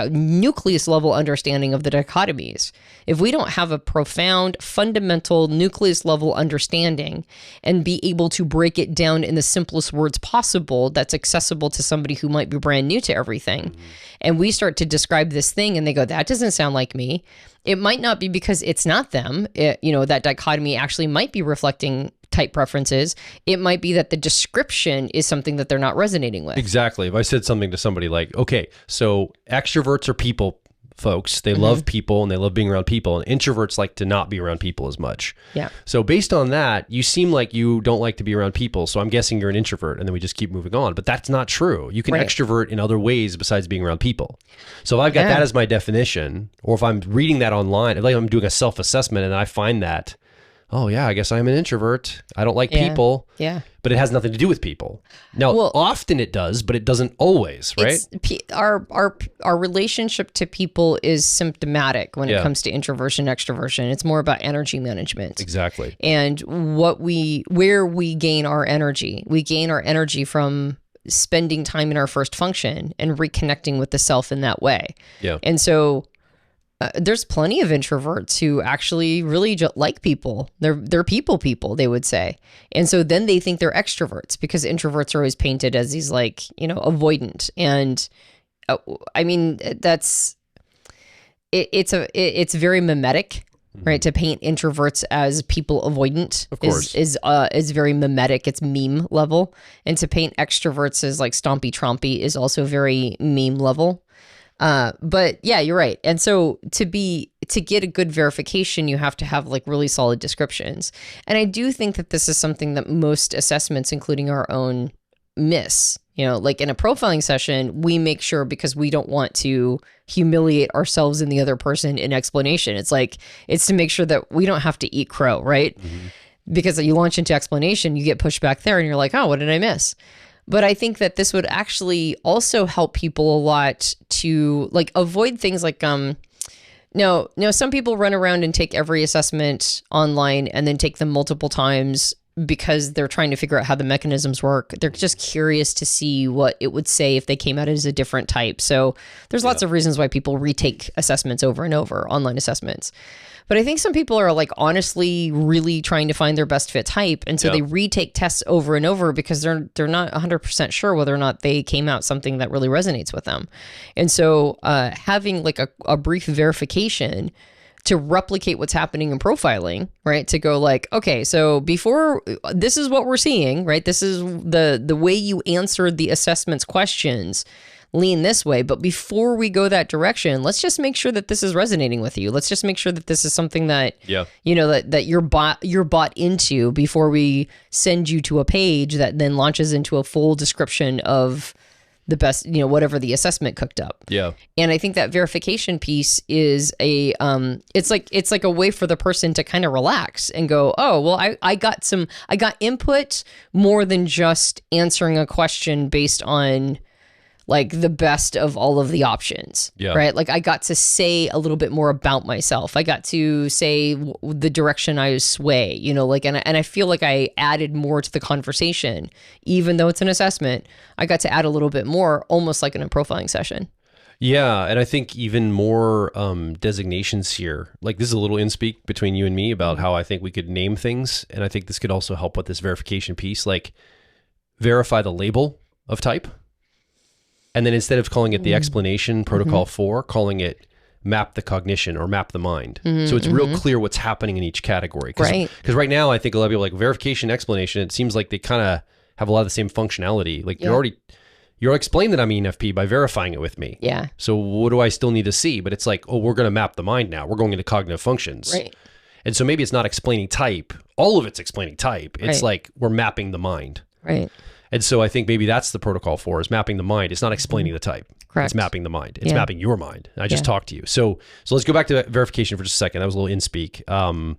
S1: nucleus level understanding of the dichotomies. If we don't have a profound, fundamental nucleus level understanding and be able to break it down in the simplest words possible that's accessible to somebody who might be brand new to everything, and we start to describe this thing and they go, that doesn't sound like me. It might not be because it's not them. That dichotomy actually might be reflecting type preferences. It might be that the description is something that they're not resonating with.
S2: Exactly. If I said something to somebody like, okay, so extroverts are people folks. They love people and they love being around people, and introverts like to not be around people as much.
S1: Yeah.
S2: So based on that, you seem like you don't like to be around people. So I'm guessing you're an introvert, and then we just keep moving on. But that's not true. You can extrovert in other ways besides being around people. So if I've got that as my definition, or if I'm reading that online, like I'm doing a self-assessment and I find that, oh yeah, I guess I'm an introvert. I don't like people.
S1: Yeah.
S2: But it has nothing to do with people. Now, often it does, but it doesn't always, right?
S1: Our relationship to people is symptomatic when it comes to introversion, extroversion. It's more about energy management.
S2: Exactly.
S1: And where we gain our energy. We gain our energy from spending time in our first function and reconnecting with the self in that way.
S2: Yeah.
S1: And so there's plenty of introverts who actually really like people. They're people, they would say. And so then they think they're extroverts because introverts are always painted as these avoidant. And I mean, it's very mimetic, right? To paint introverts as people avoidant,
S2: of course,
S1: is very mimetic. It's meme level. And to paint extroverts as like stompy trompy is also very meme level. But yeah, you're right. And so to get a good verification, you have to have like really solid descriptions. And I do think that this is something that most assessments, including our own, miss. Like in a profiling session, we make sure, because we don't want to humiliate ourselves and the other person in explanation. It's to make sure that we don't have to eat crow, right? Because you launch into explanation, you get pushed back there and you're like, oh, what did I miss? But I think that this would actually also help people a lot to like avoid things like, no, some people run around and take every assessment online and then take them multiple times because they're trying to figure out how the mechanisms work. They're just curious to see what it would say if they came out as a different type. So there's lots of reasons why people retake assessments over and over, online assessments. But I think some people are like honestly really trying to find their best fit type. And so they retake tests over and over because they're not 100% sure whether or not they came out something that really resonates with them. And so having like a brief verification to replicate what's happening in profiling, right? To go like, okay, so before, this is what we're seeing, right? This is the way you answered the assessment's questions. Lean this way, but before we go that direction, let's just make sure that this is resonating with you. Let's just make sure that this is something that that you're bought into before we send you to a page that then launches into a full description of the best, whatever the assessment cooked up.
S2: Yeah.
S1: And I think that verification piece is it's like a way for the person to kind of relax and go, oh, well, I got input more than just answering a question based on like the best of all of the options, right? Like I got to say a little bit more about myself. I got to say the direction I sway, and I feel like I added more to the conversation, even though it's an assessment. I got to add a little bit more, almost like in a profiling session.
S2: Yeah, and I think even more designations here. Like this is a little in-speak between you and me about how I think we could name things, and I think this could also help with this verification piece, like verify the label of type. And then instead of calling it the explanation protocol 4, calling it map the cognition or map the mind. So it's real clear what's happening in each category. Because right now, I think a lot of people like verification, explanation, it seems like they kind of have a lot of the same functionality. Like you're explaining that I'm ENFP by verifying it with me.
S1: Yeah.
S2: So what do I still need to see? But it's like, oh, we're going to map the mind now. We're going into cognitive functions.
S1: Right.
S2: And so maybe it's not explaining type. All of it's explaining type. It's like we're mapping the mind.
S1: Right.
S2: And so I think maybe that's the protocol for is mapping the mind. It's not explaining the type.
S1: Correct.
S2: It's mapping the mind. It's mapping your mind. I just talked to you. So let's go back to verification for just a second. That was a little in-speak. I'm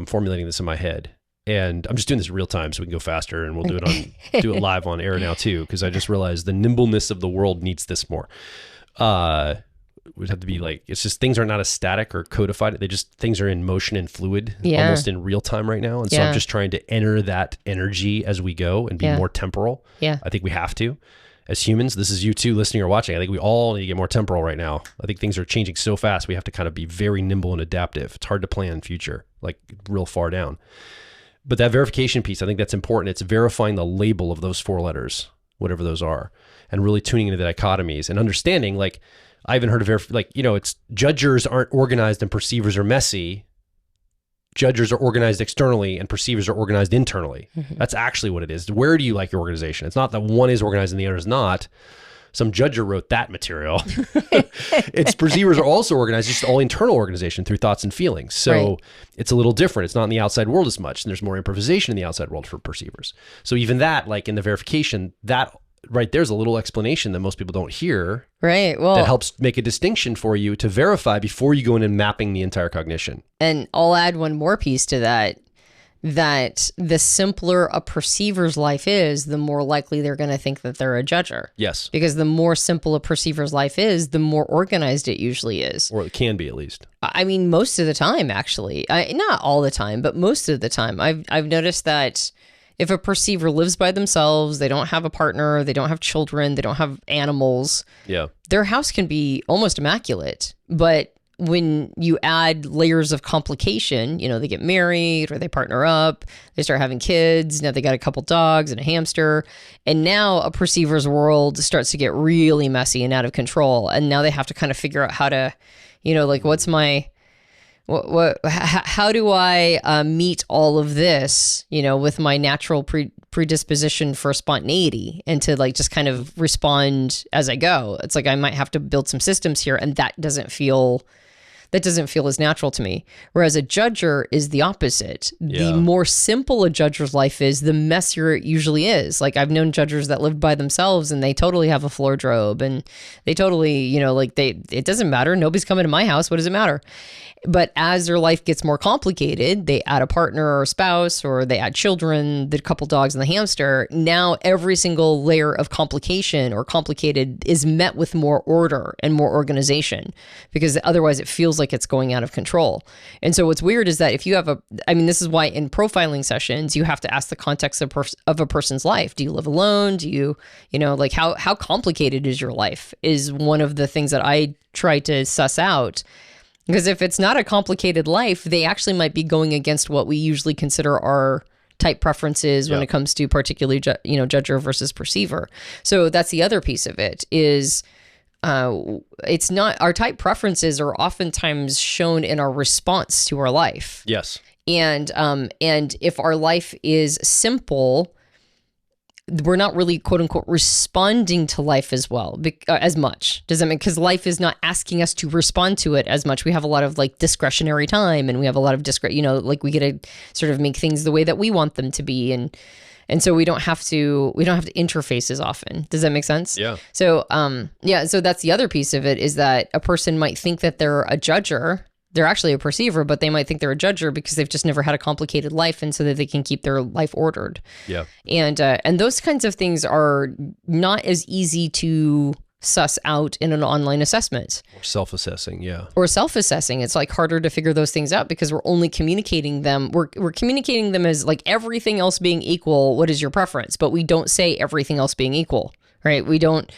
S2: formulating this in my head. And I'm just doing this real time so we can go faster, and we'll do it live on air now too, because I just realized the nimbleness of the world needs this more. Would have to be like, it's just things are not as static or codified. Things are in motion and fluid, almost in real time right now. And so I'm just trying to enter that energy as we go and be more temporal.
S1: Yeah.
S2: I think we have to. As humans, this is you too listening or watching. I think we all need to get more temporal right now. I think things are changing so fast. We have to kind of be very nimble and adaptive. It's hard to plan future, like real far down. But that verification piece, I think that's important. It's verifying the label of those 4 letters, whatever those are, and really tuning into the dichotomies and understanding, like, I haven't heard of it's judgers aren't organized and perceivers are messy. Judgers are organized externally and perceivers are organized internally. Mm-hmm. That's actually what it is. Where do you like your organization? It's not that one is organized and the other is not. Some judger wrote that material. It's perceivers are also organized, just all internal organization through thoughts and feelings. So It's a little different. It's not in the outside world as much. And there's more improvisation in the outside world for perceivers. So even that, like in the verification, that right there's a little explanation that most people don't hear.
S1: Right. Well,
S2: that helps make a distinction for you to verify before you go in and mapping the entire cognition.
S1: And I'll add one more piece to that the simpler a perceiver's life is, the more likely they're going to think that they're a judger.
S2: Yes.
S1: Because the more simple a perceiver's life is, the more organized it usually is.
S2: Or it can be, at least.
S1: I mean, most of the time, actually. Not all the time, but most of the time. I've noticed that if a perceiver lives by themselves, they don't have a partner, they don't have children, they don't have animals, their house can be almost immaculate. But when you add layers of complication, they get married or they partner up, they start having kids, now they got a couple dogs and a hamster, and now a perceiver's world starts to get really messy and out of control. And now they have to kind of figure out how to, how do I meet all of this, with my natural predisposition for spontaneity and to like just kind of respond as I go? It's like I might have to build some systems here, and that doesn't feel as natural to me. Whereas a judger is the opposite. The more simple a judger's life is, the messier it usually is. Like I've known judgers that lived by themselves and they totally have a wardrobe and they totally, it doesn't matter. Nobody's coming to my house. What does it matter? But as their life gets more complicated, they add a partner or a spouse, or they add children, the couple dogs and the hamster. Now every single layer of complication or complicated is met with more order and more organization, because otherwise it feels like it's going out of control. And so what's weird is that if you have this is why in profiling sessions, you have to ask the context of a person's life. Do you live alone? Do you, how complicated is your life is one of the things that I try to suss out. Because if it's not a complicated life, they actually might be going against what we usually consider our type preferences when it comes to particularly, judger versus perceiver. So that's the other piece of it is it's not, our type preferences are oftentimes shown in our response to our life.
S2: Yes.
S1: And if our life is simple, we're not really quote unquote responding to life as well, as much. Does that mean, because life is not asking us to respond to it as much. We have a lot of like discretionary time, and we have a lot of we get to sort of make things the way that we want them to be. And so we don't have to interface as often. Does that make sense?
S2: Yeah.
S1: So, so that's the other piece of it, is that a person might think that they're a judger. They're actually a perceiver, but they might think they're a judger because they've just never had a complicated life, and so that they can keep their life ordered.
S2: Yeah.
S1: And those kinds of things are not as easy to suss out in an online assessment.
S2: Or self-assessing,
S1: Or self-assessing. It's like harder to figure those things out because we're only communicating them. We're communicating them as like everything else being equal. What is your preference? But we don't say everything else being equal, right? We don't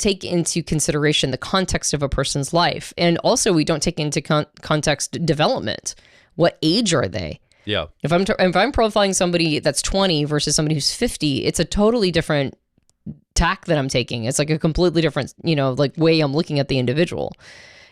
S1: take into consideration the context of a person's life. And also we don't take into context development. What age are they?
S2: Yeah.
S1: If I'm profiling somebody that's 20 versus somebody who's 50, it's a totally different tack that I'm taking. It's like a completely different, way I'm looking at the individual.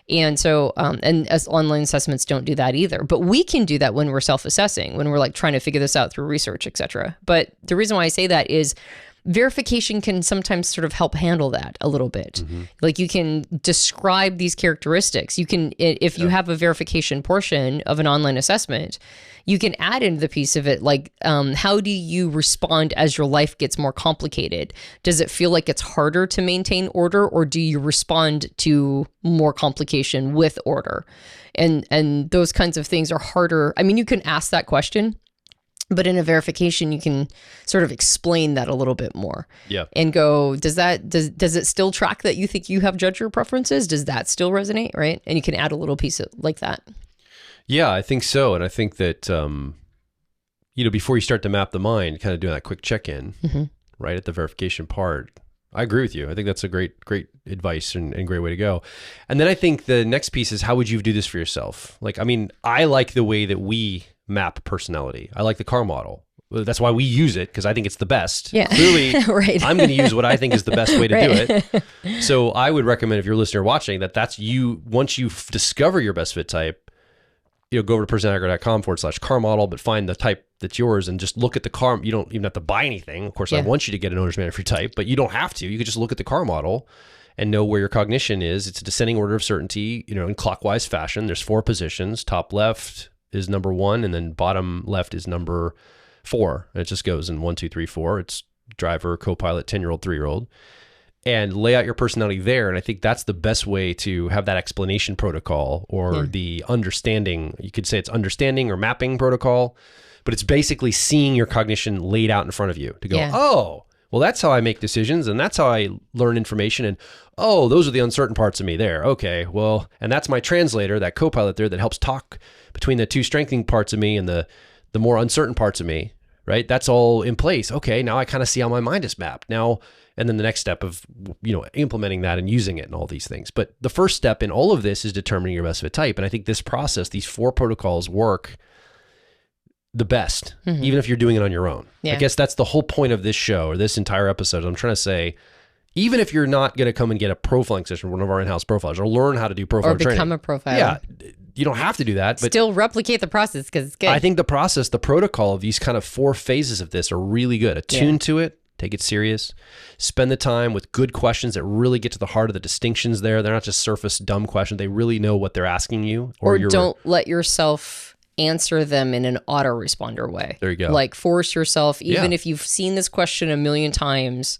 S1: And so, and as online assessments don't do that either, but we can do that when we're self-assessing, when we're like trying to figure this out through research, et cetera. But the reason why I say that is verification can sometimes sort of help handle that a little bit. Mm-hmm. Like you can describe these characteristics. You can, if you have a verification portion of an online assessment, you can add in the piece of it, like how do you respond as your life gets more complicated? Does it feel like it's harder to maintain order, or do you respond to more complication with order? And those kinds of things are harder. I mean, you can ask that question, But in a verification, you can sort of explain that a little bit more.
S2: Yeah.
S1: And go, does it still track that you think you have judger preferences? Does that still resonate, right? And you can add a little piece of, like that.
S2: Yeah, I think so. And I think that, before you start to map the mind, kind of doing that quick check-in, right at the verification part, I agree with you. I think that's a great advice and great way to go. And then I think the next piece is, how would you do this for yourself? Like, I mean, I like the way that we map personality. I like the CAR model. That's why we use it, because I think it's the best.
S1: Yeah.
S2: Clearly,
S1: right.
S2: I'm going to use what I think is the best way to do it. So I would recommend, if you're a listener watching, that's you, once you discover your best fit type, go over to personality.com/CAR model, but find the type that's yours and just look at the CAR. You don't even have to buy anything. Of course, I want you to get an owner's manual for your type, but you don't have to. You could just look at the CAR model and know where your cognition is. It's a descending order of certainty, in clockwise fashion. There's 4 positions. Top left is number 1, and then bottom left is number 4. And it just goes in 1, 2, 3, 4. It's driver, co-pilot, 10-year-old, 3-year-old. And lay out your personality there. And I think that's the best way to have that explanation protocol, or the understanding. You could say it's understanding or mapping protocol, but it's basically seeing your cognition laid out in front of you to go, oh, well, that's how I make decisions, and that's how I learn information. And oh, those are the uncertain parts of me there. Okay, well, and that's my translator, that co-pilot there that helps talk between the 2 strengthening parts of me and the more uncertain parts of me, right? That's all in place. Okay, now I kind of see how my mind is mapped now. And then the next step of, implementing that and using it and all these things. But the first step in all of this is determining your best fit type. And I think this process, these 4 protocols, work the best, even if you're doing it on your own. Yeah. I guess that's the whole point of this show, or this entire episode. I'm trying to say, even if you're not going to come and get a profiling session from one of our in-house profilers, or learn how to do profiling training.
S1: Or become a profiler.
S2: Yeah, you don't have to do that. But
S1: still replicate the process, because it's good.
S2: I think the process, the protocol of these kind of 4 phases of this are really good. Attune to it. Take it serious. Spend the time with good questions that really get to the heart of the distinctions there. They're not just surface dumb questions. They really know what they're asking you.
S1: Or don't let yourself answer them in an autoresponder way.
S2: There you go.
S1: Like, force yourself, even if you've seen this question a million times,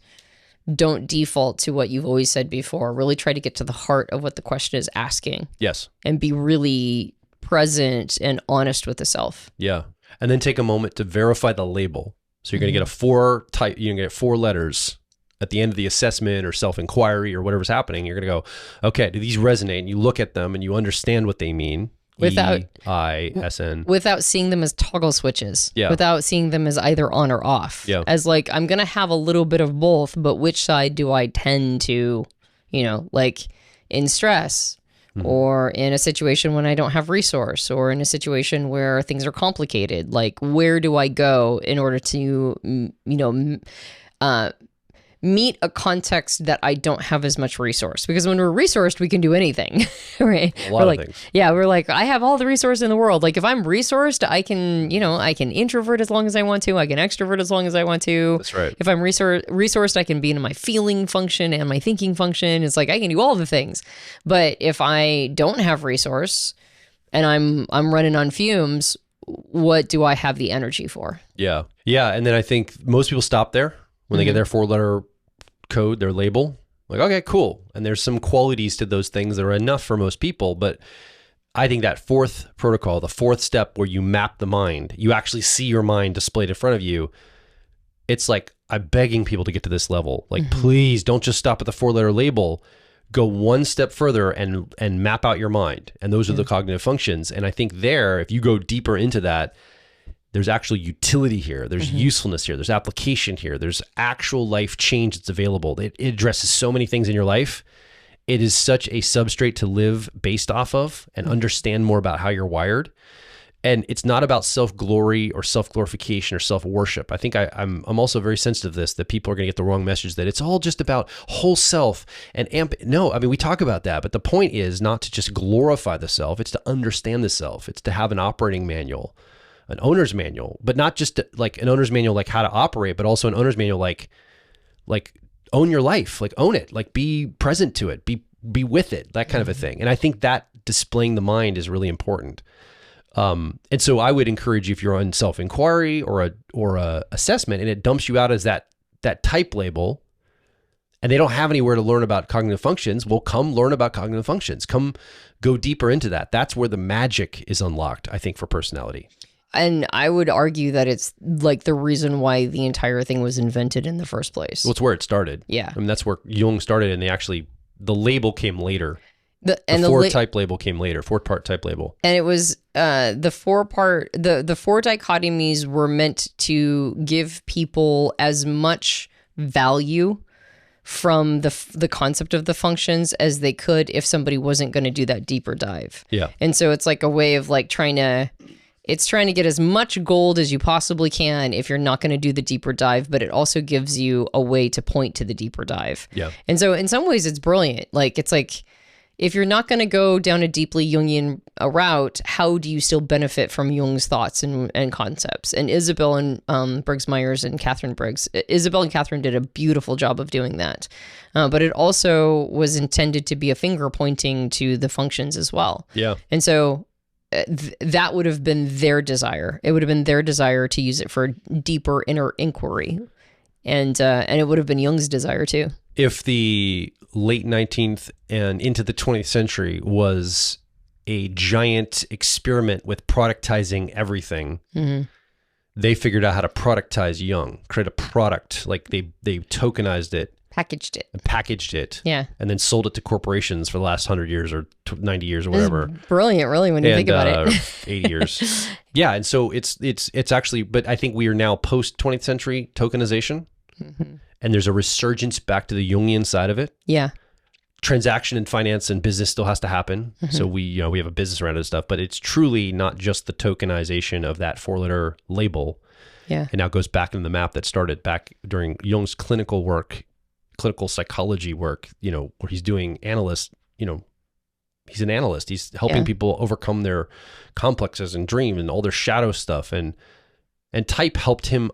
S1: don't default to what you've always said before. Really try to get to the heart of what the question is asking.
S2: Yes.
S1: And be really present and honest with the self.
S2: Yeah. And then take a moment to verify the label. So you're going to get you're going to get 4 letters at the end of the assessment or self-inquiry or whatever's happening. You're going to go, okay, do these resonate? And you look at them and you understand what they mean.
S1: Without
S2: E-I-S-N.
S1: Without seeing them as toggle switches.
S2: Yeah.
S1: Without seeing them as either on or off.
S2: Yeah.
S1: As like, I'm going to have a little bit of both, but which side do I tend to, like in stress, or in a situation when I don't have resource, or in a situation where things are complicated? Like, where do I go in order to, meet a context that I don't have as much resource? Because when we're resourced, we can do anything, right?
S2: A lot of things.
S1: Yeah, we're like, I have all the resource in the world. Like, if I'm resourced, I can, I can introvert as long as I want to. I can extrovert as long as I want to.
S2: That's right.
S1: If I'm resourced, I can be in my feeling function and my thinking function. It's like, I can do all the things. But if I don't have resource and I'm running on fumes, what do I have the energy for?
S2: Yeah. Yeah. And then I think most people stop there when they get their 4-letter code, their label. Like, okay, cool. And there's some qualities to those things that are enough for most people. But I think that 4th protocol, the 4th step where you map the mind, you actually see your mind displayed in front of you. It's like, I'm begging people to get to this level. Like, please don't just stop at the 4-letter label. Go one step further and map out your mind. And those are the cognitive functions. And I think there, if you go deeper into that, there's actual utility here. There's usefulness here. There's application here. There's actual life change that's available. It addresses so many things in your life. It is such a substrate to live based off of and understand more about how you're wired. And it's not about self-glory or self-glorification or self-worship. I think I'm also very sensitive to this, that people are going to get the wrong message that it's all just about whole self and No, I mean, we talk about that, but the point is not to just glorify the self. It's to understand the self. It's to have an operating manual, an owner's manual, but not just like an owner's manual, like how to operate, but also an owner's manual, like own your life, like own it, like be present to it, be with it, that kind of a thing. And I think that displaying the mind is really important. And so I would encourage you, if you're on self-inquiry or a assessment and it dumps you out as that type label, and they don't have anywhere to learn about cognitive functions, well, come learn about cognitive functions. Come go deeper into that. That's where the magic is unlocked, I think, for personality.
S1: And I would argue that it's like the reason why the entire thing was invented in the first place.
S2: Well, it's where it started.
S1: Yeah.
S2: I mean, that's where Jung started, and the label came later. The four-type label came later, four-part type label.
S1: And it was the four dichotomies were meant to give people as much value from the concept of the functions as they could if somebody wasn't going to do that deeper dive.
S2: Yeah.
S1: And so it's like a way of like trying to get as much gold as you possibly can if you're not going to do the deeper dive, but it also gives you a way to point to the deeper dive.
S2: Yeah.
S1: And so in some ways it's brilliant. Like it's like, if you're not going to go down a deeply Jungian route, how do you still benefit from Jung's thoughts and concepts? And Isabel and Briggs Myers and Catherine Briggs, Isabel and Catherine did a beautiful job of doing that. But it also was intended to be a finger pointing to the functions as well.
S2: Yeah.
S1: And so that would have been their desire. It would have been their desire to use it for deeper inner inquiry. And it would have been Jung's desire too.
S2: If the late 19th and into the 20th century was a giant experiment with productizing everything, they figured out how to productize Jung, create a product. Like they tokenized it, packaged it,
S1: yeah,
S2: and then sold it to corporations for the last 100 years or 90 years or whatever.
S1: Brilliant, really, when you think about it.
S2: 80 years. Yeah, and so it's actually, but I think we are now post 20th century tokenization. And there's a resurgence back to the Jungian side of it.
S1: Yeah.
S2: Transaction and finance and business still has to happen. So we have a business around it and stuff, but it's truly not just the tokenization of that 4-letter label.
S1: Yeah.
S2: It now goes back in the map that started back during Jung's clinical work, clinical psychology work, where he's doing analyst, he's an analyst. He's helping people overcome their complexes and dream and all their shadow stuff. And type helped him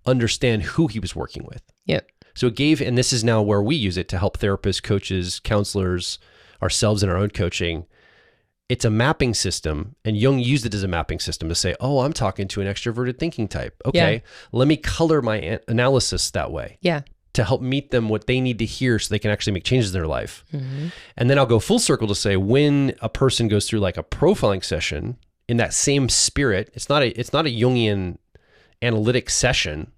S2: understand who he was working with.
S1: Yep.
S2: So it gave, and this is now where we use it to help therapists, coaches, counselors, ourselves in our own coaching. It's a mapping system, and Jung used it as a mapping system to say, oh, I'm talking to an extroverted thinking type. Okay, let me color my analysis that way.
S1: Yeah.
S2: To help meet them what they need to hear so they can actually make changes in their life. And then I'll go full circle to say, when a person goes through like a profiling session in that same spirit, it's not a Jungian analytic session,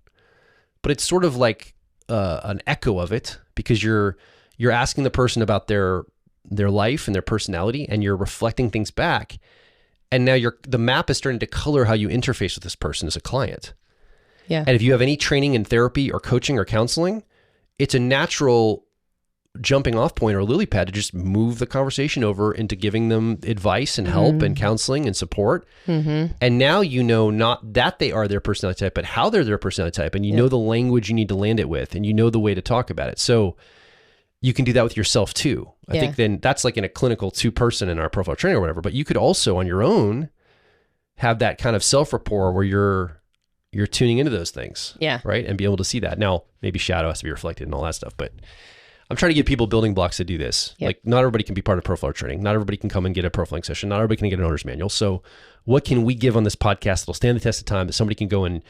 S2: but it's sort of like an echo of it, because you're asking the person about their life and their personality, and you're reflecting things back. And now the map is starting to color how you interface with this person as a client.
S1: Yeah.
S2: And if you have any training in therapy or coaching or counseling, it's a natural jumping off point or lily pad to just move the conversation over into giving them advice and help and counseling and support. And now not that they are their personality type, but how they're their personality type. And you know the language you need to land it with, and you know the way to talk about it. So you can do that with yourself too. I think then that's like in a clinical 2-person in our profile training or whatever, but you could also on your own have that kind of self-rapport where you're tuning into those things.
S1: Yeah.
S2: Right. And be able to see that. Now, maybe shadow has to be reflected and all that stuff, but I'm trying to give people building blocks to do this.
S1: Yep.
S2: Like, not everybody can be part of profiler training. Not everybody can come and get a profiling session. Not everybody can get an owner's manual. So what can we give on this podcast that'll stand the test of time, that somebody can go and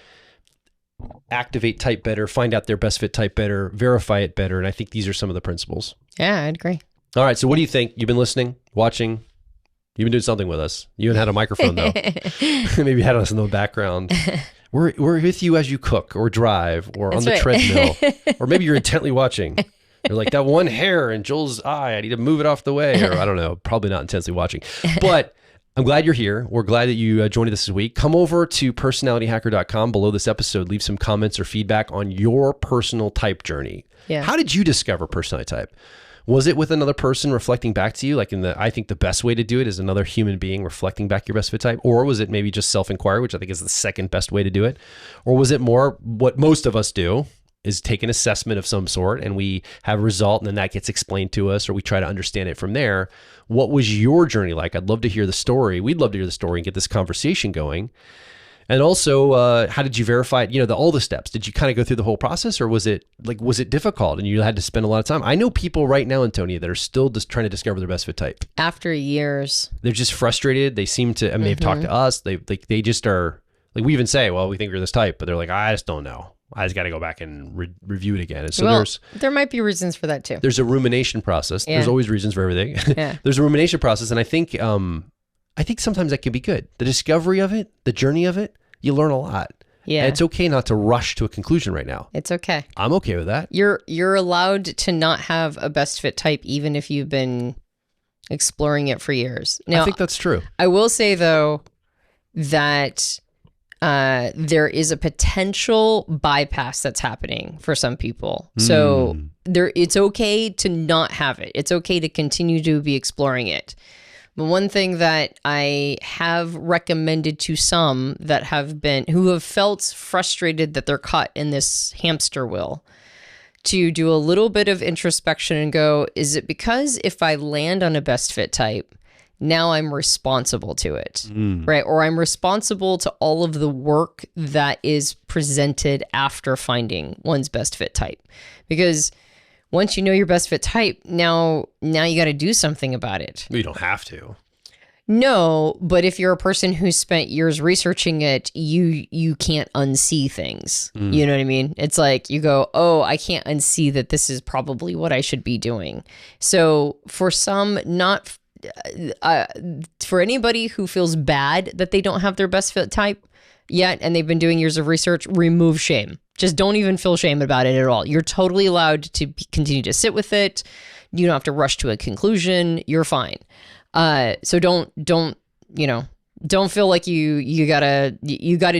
S2: activate type better, find out their best fit type better, verify it better? And I think these are some of the principles.
S1: Yeah, I'd agree.
S2: All right. So what do you think? You've been listening, watching. You've been doing something with us. You haven't had a microphone though. Maybe you had us in the background. We're with you as you cook or drive or on the treadmill, or maybe you're intently watching. You're like, that one hair in Joel's eye, I need to move it off the way. Or I don't know, probably not intensely watching. But I'm glad you're here. We're glad that you joined us this week. Come over to personalityhacker.com below this episode. Leave some comments or feedback on your personal type journey.
S1: Yeah.
S2: How did you discover personality type? Was it with another person reflecting back to you? Like I think the best way to do it is another human being reflecting back your best fit type. Or was it maybe just self-inquiry, which I think is the second best way to do it? Or was it more what most of us do, is take an assessment of some sort and we have a result and then that gets explained to us, or we try to understand it from there. What was your journey like? I'd love to hear the story. We'd love to hear the story and get this conversation going. And also, how did you verify it? All the steps. Did you kind of go through the whole process, or was it difficult and you had to spend a lot of time? I know people right now, Antonia, that are still just trying to discover their best fit type.
S1: After years.
S2: They're just frustrated. They seem to, they've talked to us. They just are, like, we even say, well, we think you're this type, but they're like, I just don't know. I just got to go back and review it again. And so
S1: there might be reasons for that too.
S2: There's a rumination process.
S1: Yeah.
S2: There's always reasons for everything.
S1: Yeah.
S2: There's a rumination process. And I think I think sometimes that can be good. The discovery of it, the journey of it, you learn a lot.
S1: Yeah.
S2: And it's okay not to rush to a conclusion right now.
S1: It's okay.
S2: I'm okay with that.
S1: You're allowed to not have a best fit type even if you've been exploring it for years. Now,
S2: I think that's true.
S1: I will say though that there is a potential bypass that's happening for some people. So it's okay to not have it. It's okay to continue to be exploring it. But one thing that I have recommended to some that who have felt frustrated that they're caught in this hamster wheel, to do a little bit of introspection and go, is it because if I land on a best fit type, now I'm responsible to it, right? Or I'm responsible to all of the work that is presented after finding one's best fit type. Because once you know your best fit type, now you got to do something about it.
S2: You don't have to.
S1: No, but if you're a person who spent years researching it, you can't unsee things. You know what I mean? It's like you go, oh, I can't unsee that this is probably what I should be doing. So for some, not for anybody who feels bad that they don't have their best fit type yet, and they've been doing years of research, remove shame. Just don't even feel shame about it at all. You're totally allowed to continue to sit with it. You don't have to rush to a conclusion. You're fine. So don't feel like you gotta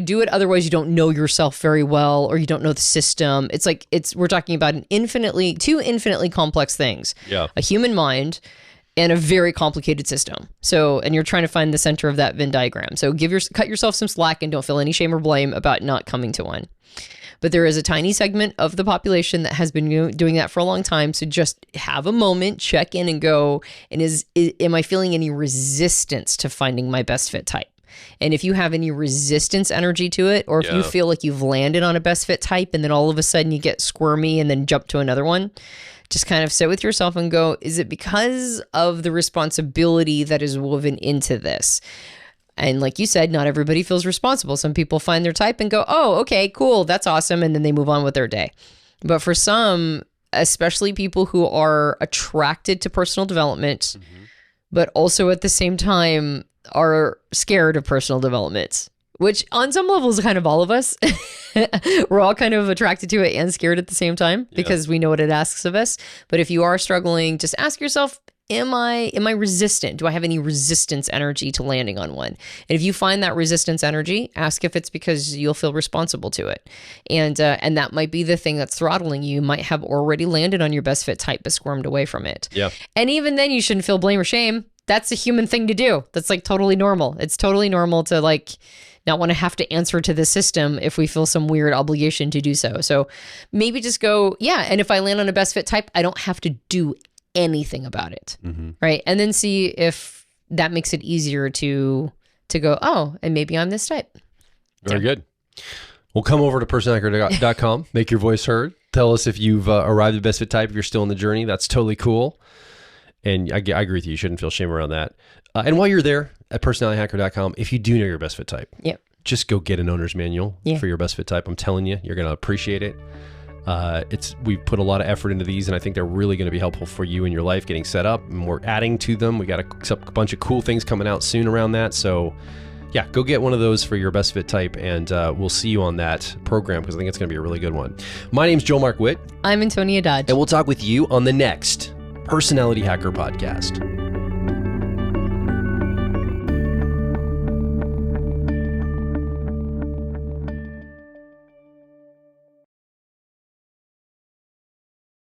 S1: do it. Otherwise you don't know yourself very well, or you don't know the system. It's like, we're talking about two infinitely complex things.
S2: Yeah.
S1: A human mind and a very complicated system. So, and you're trying to find the center of that Venn diagram. So cut yourself some slack and don't feel any shame or blame about not coming to one. But there is a tiny segment of the population that has been doing that for a long time. So just have a moment, check in and go, and am I feeling any resistance to finding my best fit type? And if you have any resistance energy to it, or if you feel like you've landed on a best fit type and then all of a sudden you get squirmy and then jump to another one, just kind of sit with yourself and go, is it because of the responsibility that is woven into this? And like you said, not everybody feels responsible. Some people find their type and go, oh, okay, cool, that's awesome. And then they move on with their day. But for some, especially people who are attracted to personal development, but also at the same time are scared of personal development, which on some levels is kind of all of us. We're all kind of attracted to it and scared at the same time because we know what it asks of us. But if you are struggling, just ask yourself, am I resistant? Do I have any resistance energy to landing on one? And if you find that resistance energy, ask if it's because you'll feel responsible to it. And that might be the thing that's throttling you. You might have already landed on your best fit type but squirmed away from it.
S2: Yeah.
S1: And even then you shouldn't feel blame or shame. That's a human thing to do. That's like totally normal. It's totally normal to like not want to have to answer to the system if we feel some weird obligation to do so. So maybe just go, yeah. And if I land on a best fit type, I don't have to do anything about it. Right. And then see if that makes it easier to go, oh, and maybe I'm this type.
S2: Very good. Well, come over to personalhacker.com, make your voice heard. Tell us if you've arrived at best fit type, if you're still in the journey. That's totally cool. And I agree with you. You shouldn't feel shame around that. And while you're there at personalityhacker.com, if you do know your best fit type, just go get an owner's manual for your best fit type. I'm telling you, you're going to appreciate it. We put a lot of effort into these, and I think they're really going to be helpful for you in your life getting set up, and we're adding to them. We got a bunch of cool things coming out soon around that. So yeah, go get one of those for your best fit type, and we'll see you on that program because I think it's going to be a really good one. My name's Joel Mark Witt.
S1: I'm Antonia Dodge.
S2: And we'll talk with you on the next Personality Hacker Podcast.